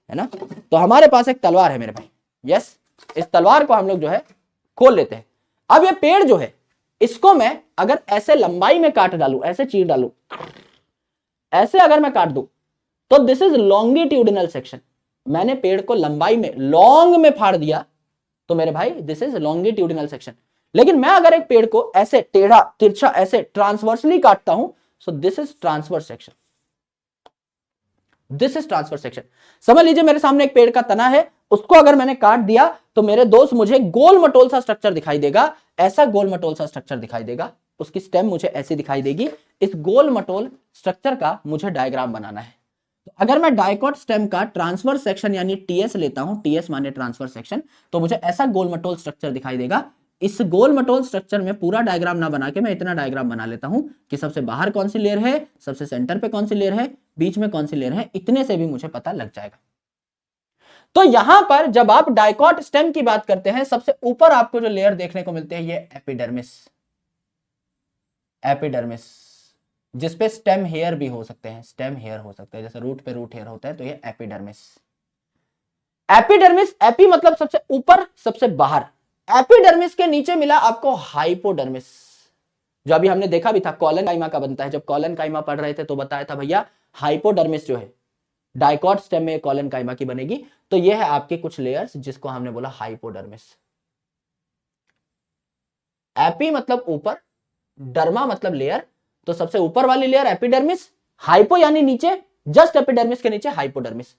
A: है ना। तो हमारे पास एक तलवार है मेरे भाई, यस, इस तलवार को हम लोग जो है खोल लेते हैं। अब ये पेड़ जो है इसको मैं अगर ऐसे लंबाई में काट डालू, ऐसे चीर डालू, ऐसे अगर मैं काट दूं तो दिस इज लॉन्गिट्यूडिनल सेक्शन। मैंने पेड़ को लंबाई में लॉन्ग में फाड़ दिया तो मेरे भाई दिस इज लॉन्गिट्यूडिनल सेक्शन। लेकिन मैं अगर एक पेड़ को ऐसे टेढ़ा तिरछा ऐसे ट्रांसवर्सली काटता हूं, so this is transverse section, this is transverse section. समझ लीजिए मेरे सामने एक पेड़ का तना है, उसको अगर मैंने काट दिया तो मेरे दोस्त मुझे गोल मटोल सा स्ट्रक्चर दिखाई देगा, ऐसा गोल मटोल सा स्ट्रक्चर दिखाई देगा, उसकी स्टेम मुझे ऐसी दिखाई देगी। इस गोल मटोल स्ट्रक्चर का मुझे डायग्राम बनाना है। तो अगर मैं डाइकॉट स्टेम का ट्रांसवर्स सेक्शन यानी टीएस लेता हूं, टीएस माने ट्रांसवर्स सेक्शन, तो मुझे ऐसा गोल मटोल स्ट्रक्चर दिखाई देगा। इस गोल मटोल स्ट्रक्चर में पूरा डायग्राम ना बना के मैं इतना डायग्राम बना लेता हूं कि सबसे बाहर कौन सी लेयर है, सबसे सेंटर पे कौन सी लेयर है, बीच में कौन सी लेयर है, इतने से भी मुझे पता लग जाएगा। तो यहां पर जब आप डाइकॉट स्टेम की बात करते हैं, सबसे ऊपर आपको जो लेयर देखने को मिलते हैं ये एपिडर्मिस, एपिडर्मिस जिसपे स्टेम हेयर भी हो सकते हैं, स्टेम हेयर हो सकते हैं, जैसे रूट पे रूट हेयर होता है, तो ये एपिडर्मिस। एपिडर्मिस, एपी मतलब सबसे ऊपर सबसे बाहर, एपिडर्मिस के नीचे मिला आपको हाइपोडर्मिस, जो अभी हमने देखा भी था कॉलन काइमा का बनता है। जब कॉलन काइमा पढ़ रहे थे तो बताया था भैया हाइपोडर्मिस जो है डाइकॉट स्टेम में कॉलन काइमा की बनेगी। तो ये है आपके कुछ लेयर्स जिसको हमने बोला हाइपोडर्मिस। एपी मतलब ऊपर, डर्मा मतलब लेयर, तो सबसे ऊपर वाली लेयर एपिडर्मिस, हाइपो यानी नीचे, जस्ट एपिडर्मिस के नीचे हाइपोडर्मिस।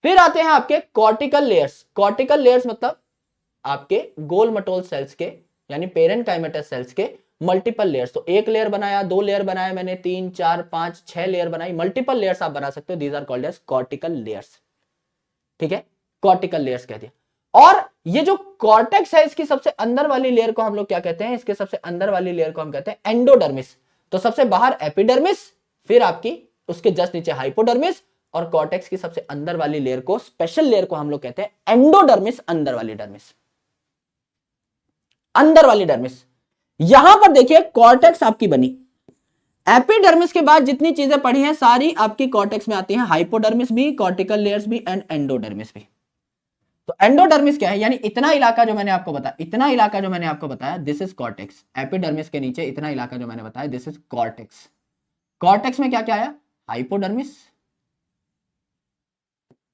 A: फिर आते हैं आपके कॉर्टिकल लेयर्स। कॉर्टिकल लेयर्स मतलब आपके गोल मटोल सेल्स के यानी पेरेन्काइमेटस सेल्स के मल्टीपल लेयर्स। तो एक लेयर बनाया, दो लेयर बनाया मैंने, 3 4 5 6 लेयर बनाई, मल्टीपल लेयर्स आप बना सकते हो, these are called as cortical layers. ठीक है, कॉर्टिकल लेयर्स कह दिया। और ये जो कॉर्टेक्स है इसकी सबसे अंदर वाली लेयर को हम लोग क्या कहते हैं, इसके सबसे अंदर वाली लेयर को हम कहते हैं एंडोडर्मिस। तो सबसे बाहर एपिडर्मिस, फिर आपकी उसके जस्ट नीचे हाइपोडर्मिस, और कॉर्टेक्स की सबसे अंदर वाली लेयर को, स्पेशल लेयर को हम लोग कहते हैं एंडोडर्मिस, अंदर वाली डर्मिस, अंदर वाली डर्मिस। यहां पर देखिए कॉर्टेक्स आपकी बनी, एपिडर्मिस के बाद जितनी चीजें पढ़ी हैं सारी आपकी कॉर्टेक्स में आती हैं, हाइपोडर्मिस भी, कॉर्टिकल लेयर्स भी एंड एंडोडर्मिस भी। तो एंडोडर्मिस क्या है, यानी इतना इलाका जो मैंने आपको बताया, इतना इलाका जो मैंने आपको बताया, दिस इज कॉर्टेक्स। एपिडर्मिस के नीचे इतना इलाका जो मैंने बताया, दिस इज कॉर्टेक्स। कॉर्टेक्स में क्या क्या आया, हाइपोडर्मिस,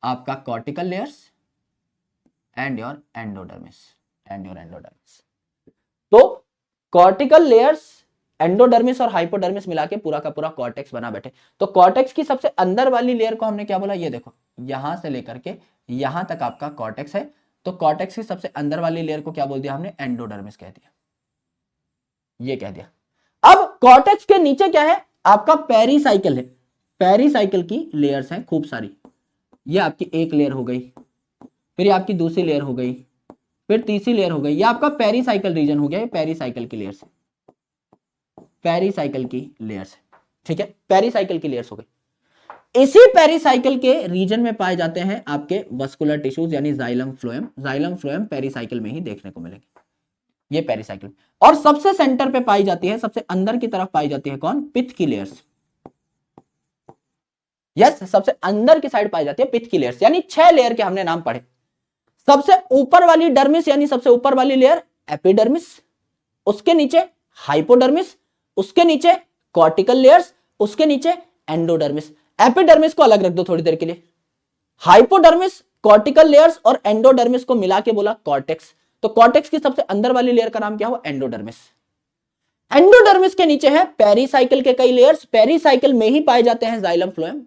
A: आपका cortical layers and your endodermis, and your endodermis. तो कॉर्टिकल लेयर्स, एंडोडर्मिस और हाइपोडर्मिस मिला के पूरा का पूरा कॉर्टेक्स बना बैठे। तो कॉर्टेक्स की सबसे अंदर वाली लेयर को हमने क्या बोला, ये देखो यहां से लेकर के यहां तक आपका कॉर्टेक्स है, तो कॉर्टेक्स की सबसे अंदर वाली लेयर को क्या बोल दिया हमने, एंडोडर्मिस कह दिया, ये कह दिया। अब कॉर्टेक्स के नीचे क्या है, आपका पेरीसाइकिल है, पेरीसाइकिल की लेयर्स हैं खूब सारी, ये आपकी एक लेयर हो गई, फिर ये आपकी दूसरी लेयर हो गई, फिर तीसरी लेयर हो गई, ये आपका पेरीसाइकिल रीजन हो गया, ये पेरीसाइकिल की लेयर्स, पेरीसाइकिल की लेयर्स, ठीक है, पेरीसाइकिल की लेयर्स हो गई। इसी पेरीसाइकिल के रीजन में पाए जाते हैं आपके वस्कुलर टिश्यूज यानी xylem phloem, xylem phloem pericycle में ही देखने को मिलेंगे, ये पेरीसाइकिल। और सबसे सेंटर पे पाई जाती है, सबसे अंदर की तरफ पाई जाती है कौन, पित्त की लेयर्स, यस, सबसे अंदर की साइड पाई जाती है पित्त की लेयर्स, यानी 6 लेयर के हमने नाम पढ़े। सबसे ऊपर वाली डर्मिस यानी सबसे ऊपर वाली लेयर एपिडर्मिस, उसके नीचे हाइपोडर्मिस, उसके नीचे कॉर्टिकल लेयर्स, उसके नीचे एंडोडर्मिस। एपिडर्मिस को अलग रख दो थोड़ी देर के लिए, हाइपोडर्मिस, कॉर्टिकल लेयर्स और एंडोडर्मिस को मिला के बोला कॉर्टेक्स। तो कॉर्टेक्स की सबसे अंदर वाली लेयर का नाम क्या हुआ, एंडोडर्मिस। एंडोडर्मिस के नीचे है पेरीसाइकिल के कई लेयर्स, पेरीसाइकिल में ही पाए जाते हैं जाइलम फ्लोएम।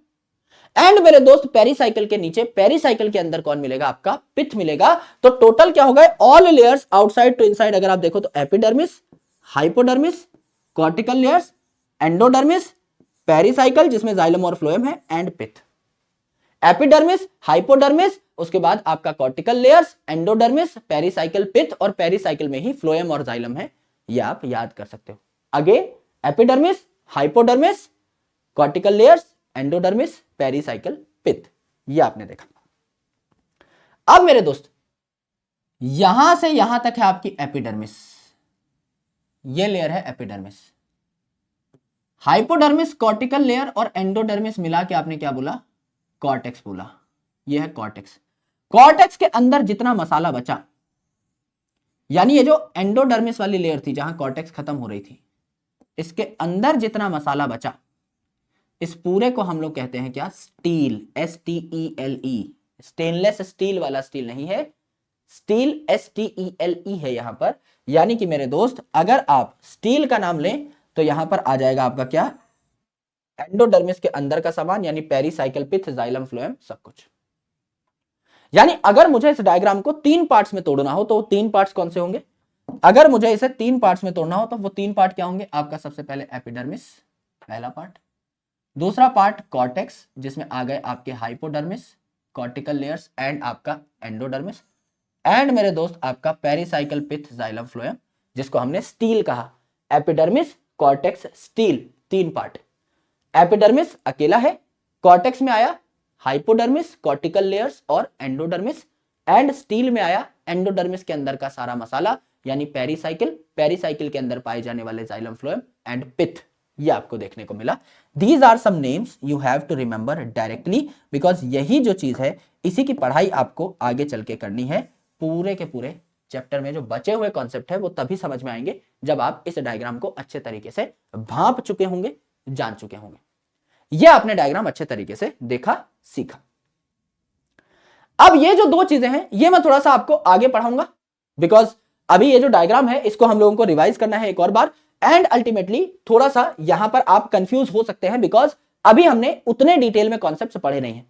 A: एंड मेरे दोस्त पेरीसाइकिल के नीचे, पेरीसाइकिल के अंदर कौन मिलेगा, आपका पित्त मिलेगा। तो टोटल क्या होगा, all layers outside to inside अगर आप देखो तो epidermis, hypodermis, cortical layers, endodermis, pericycle जिसमें जाइलम और फ्लोएम है, एंड पित्त। एपिडर्मिस, हाइपोडर्मिस, उसके बाद आपका कॉर्टिकल लेयर्स, एंडोडर्मिस, पेरीसाइकिल, पित्त, और पेरीसाइकिल में ही फ्लोएम और जाइलम है, ये आप याद कर सकते हो। Again epidermis, hypodermis, cortical layers, endodermis, pericycle, पित्त, ये आपने देखा। अब मेरे दोस्त यहां से यहां तक है आपकी एपिडर्मिस, ये लेयर है एपिडर्मिस। हाइपोडर्मिस, कॉर्टिकल लेयर और एंडोडर्मिस मिला के आपने क्या बोला, कॉर्टेक्स बोला, ये है कॉर्टेक्स। कॉर्टेक्स के अंदर जितना मसाला बचा, यानी ये जो एंडोडर्मिस वाली लेयर थी जहां कॉर्टेक्स खत्म हो रही थी, इसके अंदर जितना मसाला बचा, इस पूरे को हम लोग कहते हैं क्या, स्टील, STELE, स्टेनलेस स्टील वाला स्टील नहीं है, स्टील STELE है यहां पर। यानी कि मेरे दोस्त अगर आप स्टील का नाम लें तो यहां पर आ जाएगा आपका क्या, एंडोडर्मिस के अंदर का सामान, यानी पेरीसाइकिल, पित्त, जाइलम, फ्लोएम, सब कुछ। यानी अगर मुझे इस डायग्राम को 3 पार्ट्स में तोड़ना हो तो 3 पार्ट्स कौन से होंगे, अगर मुझे इसे 3 पार्ट्स में तोड़ना हो तो वो 3 पार्ट क्या होंगे, आपका सबसे पहले एपिडर्मिस पहला पार्ट, दूसरा पार्ट कॉर्टेक्स जिसमें आ गए आपके हाइपोडर्मिस, कॉर्टिकल लेयर्स एंड आपका एंडोडर्मिस, एंड मेरे दोस्त आपका पेरीसाइकिल, पित्त, जाइलम, फ्लोएम जिसको हमने स्टील कहा। Epidermis, cortex, steel, 3 part. Epidermis अकेला है, कॉर्टेक्स में आया हाइपोडर्मिस, कॉर्टिकल लेयर्स और एंडोडर्मिस, एंड स्टील में आया एंडोडर्मिस के अंदर का सारा मसाला यानी पेरीसाइकिल, पेरीसाइकिल के अंदर पाए जाने वाले जाइलम, फ्लोएम एंड पित्त, ये आपको देखने को मिला। These are some names you have to remember directly, because यही जो चीज है इसी की पढ़ाई आपको आगे चल के करनी है। पूरे के पूरे चैप्टर में जो बचे हुए कॉन्सेप्ट है वो तभी समझ में आएंगे जब आप इस डायग्राम को अच्छे तरीके से भांप चुके होंगे, जान चुके होंगे। ये आपने डायग्राम अच्छे तरीके से देखा, सीखा। अब ये जो 2 चीजें हैं ये मैं थोड़ा सा आपको आगे पढ़ाऊंगा, बिकॉज अभी ये जो डायग्राम है इसको हम लोगों को रिवाइज करना है एक और बार, एंड अल्टीमेटली थोड़ा सा यहां पर आप कंफ्यूज हो सकते हैं, बिकॉज अभी हमने उतने डिटेल में कॉन्सेप्ट्स पढ़े नहीं है।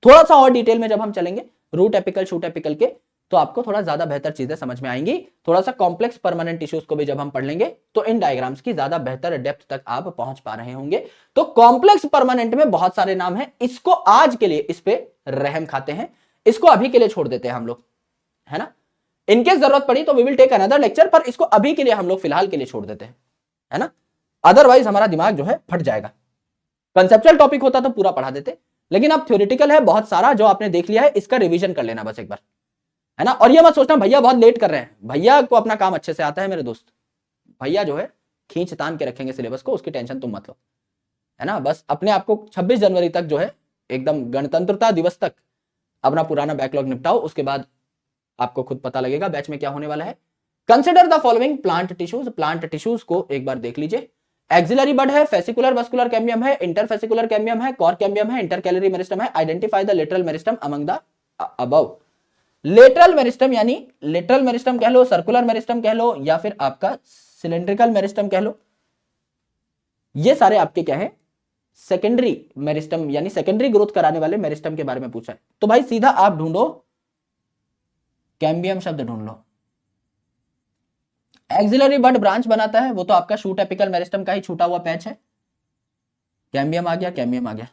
A: थोड़ा सा और डिटेल में जब हम चलेंगे रूट एपिकल, शूट एपिकल के, तो आपको थोड़ा ज्यादा बेहतर चीजें समझ में आएंगी। थोड़ा सा कॉम्प्लेक्स परमानेंट टिश्यूज को भी जब हम पढ़ लेंगे तो इन डायग्राम्स की ज्यादा बेहतर डेप्थ तक आप पहुंच पा रहे होंगे। तो कॉम्प्लेक्स परमानेंट में बहुत सारे नाम हैं, इसको आज के लिए इस पे रहम खाते हैं, इसको अभी के लिए छोड़ देते हैं हम लोग, है ना। इनकेस जरूरत पड़ी तो we will take another lecture, पर इसको अभी के लिए हम लोग फिलहाल के लिए छोड़ देते हैं, है ना। अदरवाइज हमारा दिमाग जो है फट जाएगा। कंसेप्चुअल टॉपिक होता तो पूरा पढ़ा देते, लेकिन अब थ्योरेटिकल है बहुत सारा जो आपने देख लिया है, इसका रिवीजन कर लेना बस एक बार, है ना। और ये मत सोचना भैया बहुत लेट कर रहे हैं, भैया को अपना काम अच्छे से आता है मेरे दोस्त, भैया जो है खींच तान के रखेंगे सिलेबस को, उसकी टेंशन तुम मत लो, है ना। बस अपने आप को 26 जनवरी तक जो है एकदम गणतंत्रता दिवस तक अपना पुराना बैकलॉग निपटाओ, उसके बाद आपको खुद पता लगेगा बैच में क्या होने वाला है। Consider the following plant tissues, plant tissues को एक बार देख लीजिए। एक्सिलरी बड है, फेसिकुलर वस्कुलर कैम्बियम है, इंटरफेसिकुलर कैम्बियम है, कोर कैम्बियम है, इंटरकैलरी मेरिस्टम है। Identify the lateral meristem among the above. Lateral meristem यानी लेटरल मेरिस्टम कह लो, सर्कुलर मेरिस्टम कह लो, या फिर आपका सिलेंड्रिकल मेरिस्टम कह लो, ये सारे आपके क्या है, सेकेंडरी मेरिस्टम यानी सेकेंडरी ग्रोथ कराने वाले मेरिस्टम के बारे में पूछा है। तो भाई सीधा आप ढूंढो, कैम्बियम शब्द ढूंढ लो। एक्सिलरी बड ब्रांच बनाता है, वो तो आपका शूट एपिकल मेरिस्टम का ही छूटा हुआ पैच है। कैम्बियम आ गया, कैम्बियम आ गया।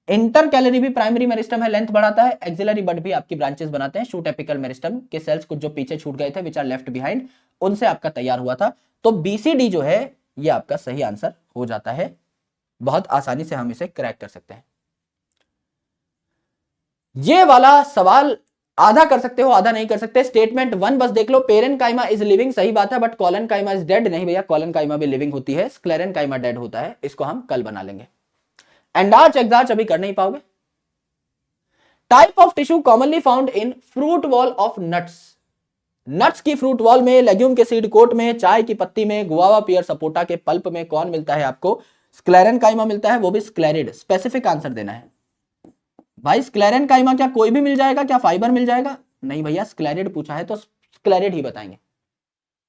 A: इंटर कैलरी भी प्राइमरी मेरिस्टम है, लेंथ बढ़ाता है। एक्सिलरी बड भी आपकी ब्रांचेस बनाते हैं। शूट एपिकल मेरिस्टम के सेल्स कुछ जो पीछे छूट गए थे, विच आर लेफ्ट बिहाइंड, उनसे आपका तैयार हुआ था। तो बीसीडी जो है ये आपका सही आंसर हो जाता है। बहुत आसानी से हम इसे क्रैक कर सकते हैं। ये वाला सवाल आधा कर सकते हो, आधा नहीं कर सकते। स्टेटमेंट 1 बस देख लो, पेरेनकाइमा इज लिविंग, सही बात है, बट कोलेनकाइमा इज डेड। नहीं भैया, कोलेनकाइमा भी लिविंग होती है, स्क्लेरेनकाइमा डेड होता है। इसको हम कल बना लेंगे। एंडार्च एग्जार्च अभी कर नहीं पाओगे। Type of tissue commonly found in fruit wall of nuts. Nuts की फ्रूट वॉल में, लेग्यूम के सीड कोट में, चाय की पत्ती में, गुआवा, पियर, सपोटा के पल्प में कौन मिलता है आपको? स्क्लेरेनकाइमा मिलता है, वो भी स्क्लेरिड। स्पेसिफिक आंसर देना है भाई। स्क्लेरेनकाइमा क्या कोई भी मिल जाएगा? क्या फाइबर मिल जाएगा? नहीं भैया, स्क्लेरिड पूछा है तो स्क्लेरिड ही बताएंगे।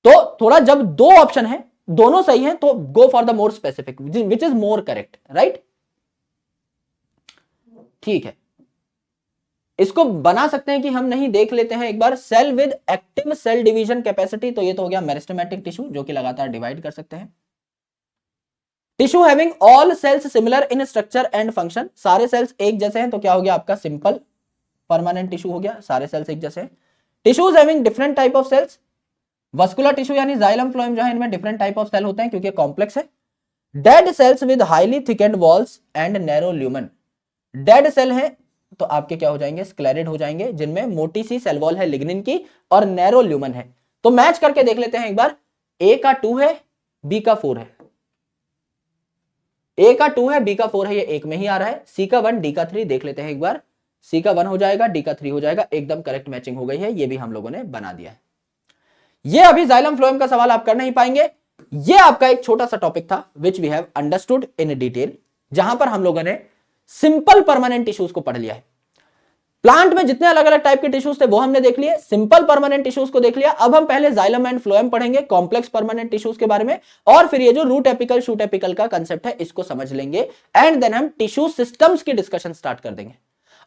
A: तो थोड़ा जब दो ऑप्शन है, दोनों सही है, तो go for the more specific which is more correct, right? ठीक है, इसको बना सकते हैं कि हम नहीं, देख लेते हैं एक बार। Cell with active cell division capacity, तो ये तो हो गया मेरिस्टेमेटिक टिश्यू जो कि लगातार डिवाइड कर सकते हैं। Tissue having all cells similar in structure and function, सारे सेल्स एक जैसे हैं, तो क्या हो गया आपका? सिंपल परमानेंट टिश्यू हो गया, सारे सेल्स एक जैसे हैं। Tissues having different type of cells, vascular tissue यानी जाइलम फ्लोएम जो है, इनमें डिफरेंट टाइप ऑफ सेल होते हैं क्योंकि कॉम्प्लेक्स है। Dead cells with highly thickened walls and narrow lumen, dead cell है तो आपके क्या हो जाएंगे? स्क्लेरिड हो जाएंगे, जिनमें मोटी सी सेल वॉल है लिग्निन की और नैरो ल्यूमन है। तो मैच करके देख लेते हैं एक बार। ए का 2 है, बी का 4 है। ए का 2 है, बी का 4 है, ये एक में ही आ रहा है। सी का 1, डी का 3 देख लेते हैं एक बार। सी का 1 हो जाएगा, डी का 3 हो जाएगा। एकदम करेक्ट मैचिंग हो गई है, ये भी हम लोगों ने बना दिया है। ये अभी जाइलम फ्लोएम का सवाल आप कर नहीं पाएंगे। ये आपका एक छोटा सा टॉपिक था which we have understood in detail, जहां पर हम लोगों ने सिंपल परमानेंट टिश्यूज को पढ़ लिया है। प्लांट में जितने अलग अलग टाइप के टिश्यूज थे वो हमने देख लिए, सिंपल परमानेंट टिश्यूज को देख लिया। अब हम पहले जाइलम एंड फ्लोएम पढ़ेंगे, कॉम्प्लेक्स परमानेंट टिश्यूज के बारे में, और फिर ये जो रूट एपिकल शूट एपिकल का कंसेप्ट है इसको समझ लेंगे। एंड देन हम टिश्यू सिस्टम्स की डिस्कशन स्टार्ट कर देंगे।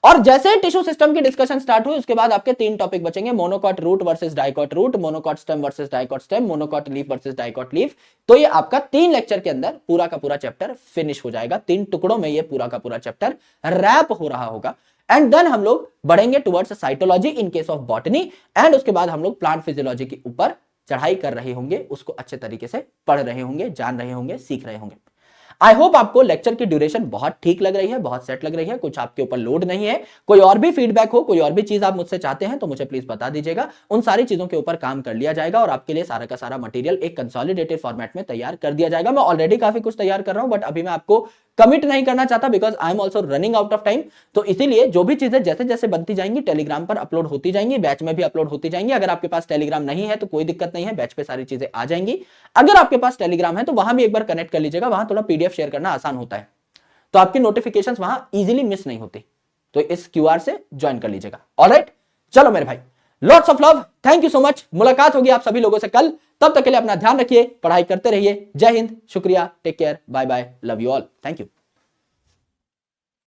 A: और जैसे ही टिश्यू सिस्टम की डिस्कशन स्टार्ट हुई, उसके बाद आपके 3 टॉपिक बचेंगे, monocot root versus dicot root, monocot stem versus dicot stem, monocot leaf versus dicot leaf. तो ये आपका 3 लेक्चर के अंदर पूरा का पूरा चैप्टर फिनिश हो जाएगा। 3 टुकड़ों में ये पूरा का पूरा चैप्टर रैप हो रहा होगा। एंड देन हम लोग बढ़ेंगे towards cytology in case of botany, and उसके बाद हम लोग प्लांट फिजियोलॉजी के ऊपर चढ़ाई कर रहे होंगे, उसको अच्छे तरीके से पढ़ रहे होंगे, जान रहे होंगे, सीख रहे होंगे। आई होप आपको लेक्चर की ड्यूरेशन बहुत ठीक लग रही है, बहुत सेट लग रही है, कुछ आपके ऊपर लोड नहीं है। कोई और भी फीडबैक हो, कोई और भी चीज आप मुझसे चाहते हैं तो मुझे प्लीज बता दीजिएगा। उन सारी चीजों के ऊपर काम कर लिया जाएगा और आपके लिए सारा का सारा मटेरियल एक कंसोलिडेटेड फॉर्मेट में तैयार कर दिया जाएगा। मैं ऑलरेडी काफी कुछ तैयार कर रहा हूं, बट अभी मैं आपको कमिट नहीं करना चाहता because I am also running out of time. तो इसीलिए जो भी चीजें जैसे जैसे बनती जाएंगी टेलीग्राम पर अपलोड होती जाएंगी, बैच में भी अपलोड होती जाएंगी। अगर आपके पास टेलीग्राम नहीं है तो कोई दिक्कत नहीं है, बैच पे सारी चीजें आ जाएंगी। अगर आपके पास टेलीग्राम है तो वहां भी एक बार कनेक्ट कर लीजिएगा, वहां थोड़ा पीडीएफ शेयर करना आसान होता है, तो आपकी नोटिफिकेशंस वहां इजीली मिस नहीं होती। तो इस क्यूआर से ज्वाइन कर लीजिएगा। ऑलराइट, चलो मेरे भाई, lots of love, thank you so much. मुलाकात होगी आप सभी लोगों से कल, तब तक के लिए अपना ध्यान रखिए, पढ़ाई करते रहिए। जय हिंद, शुक्रिया, take care, bye bye, love you all, thank you.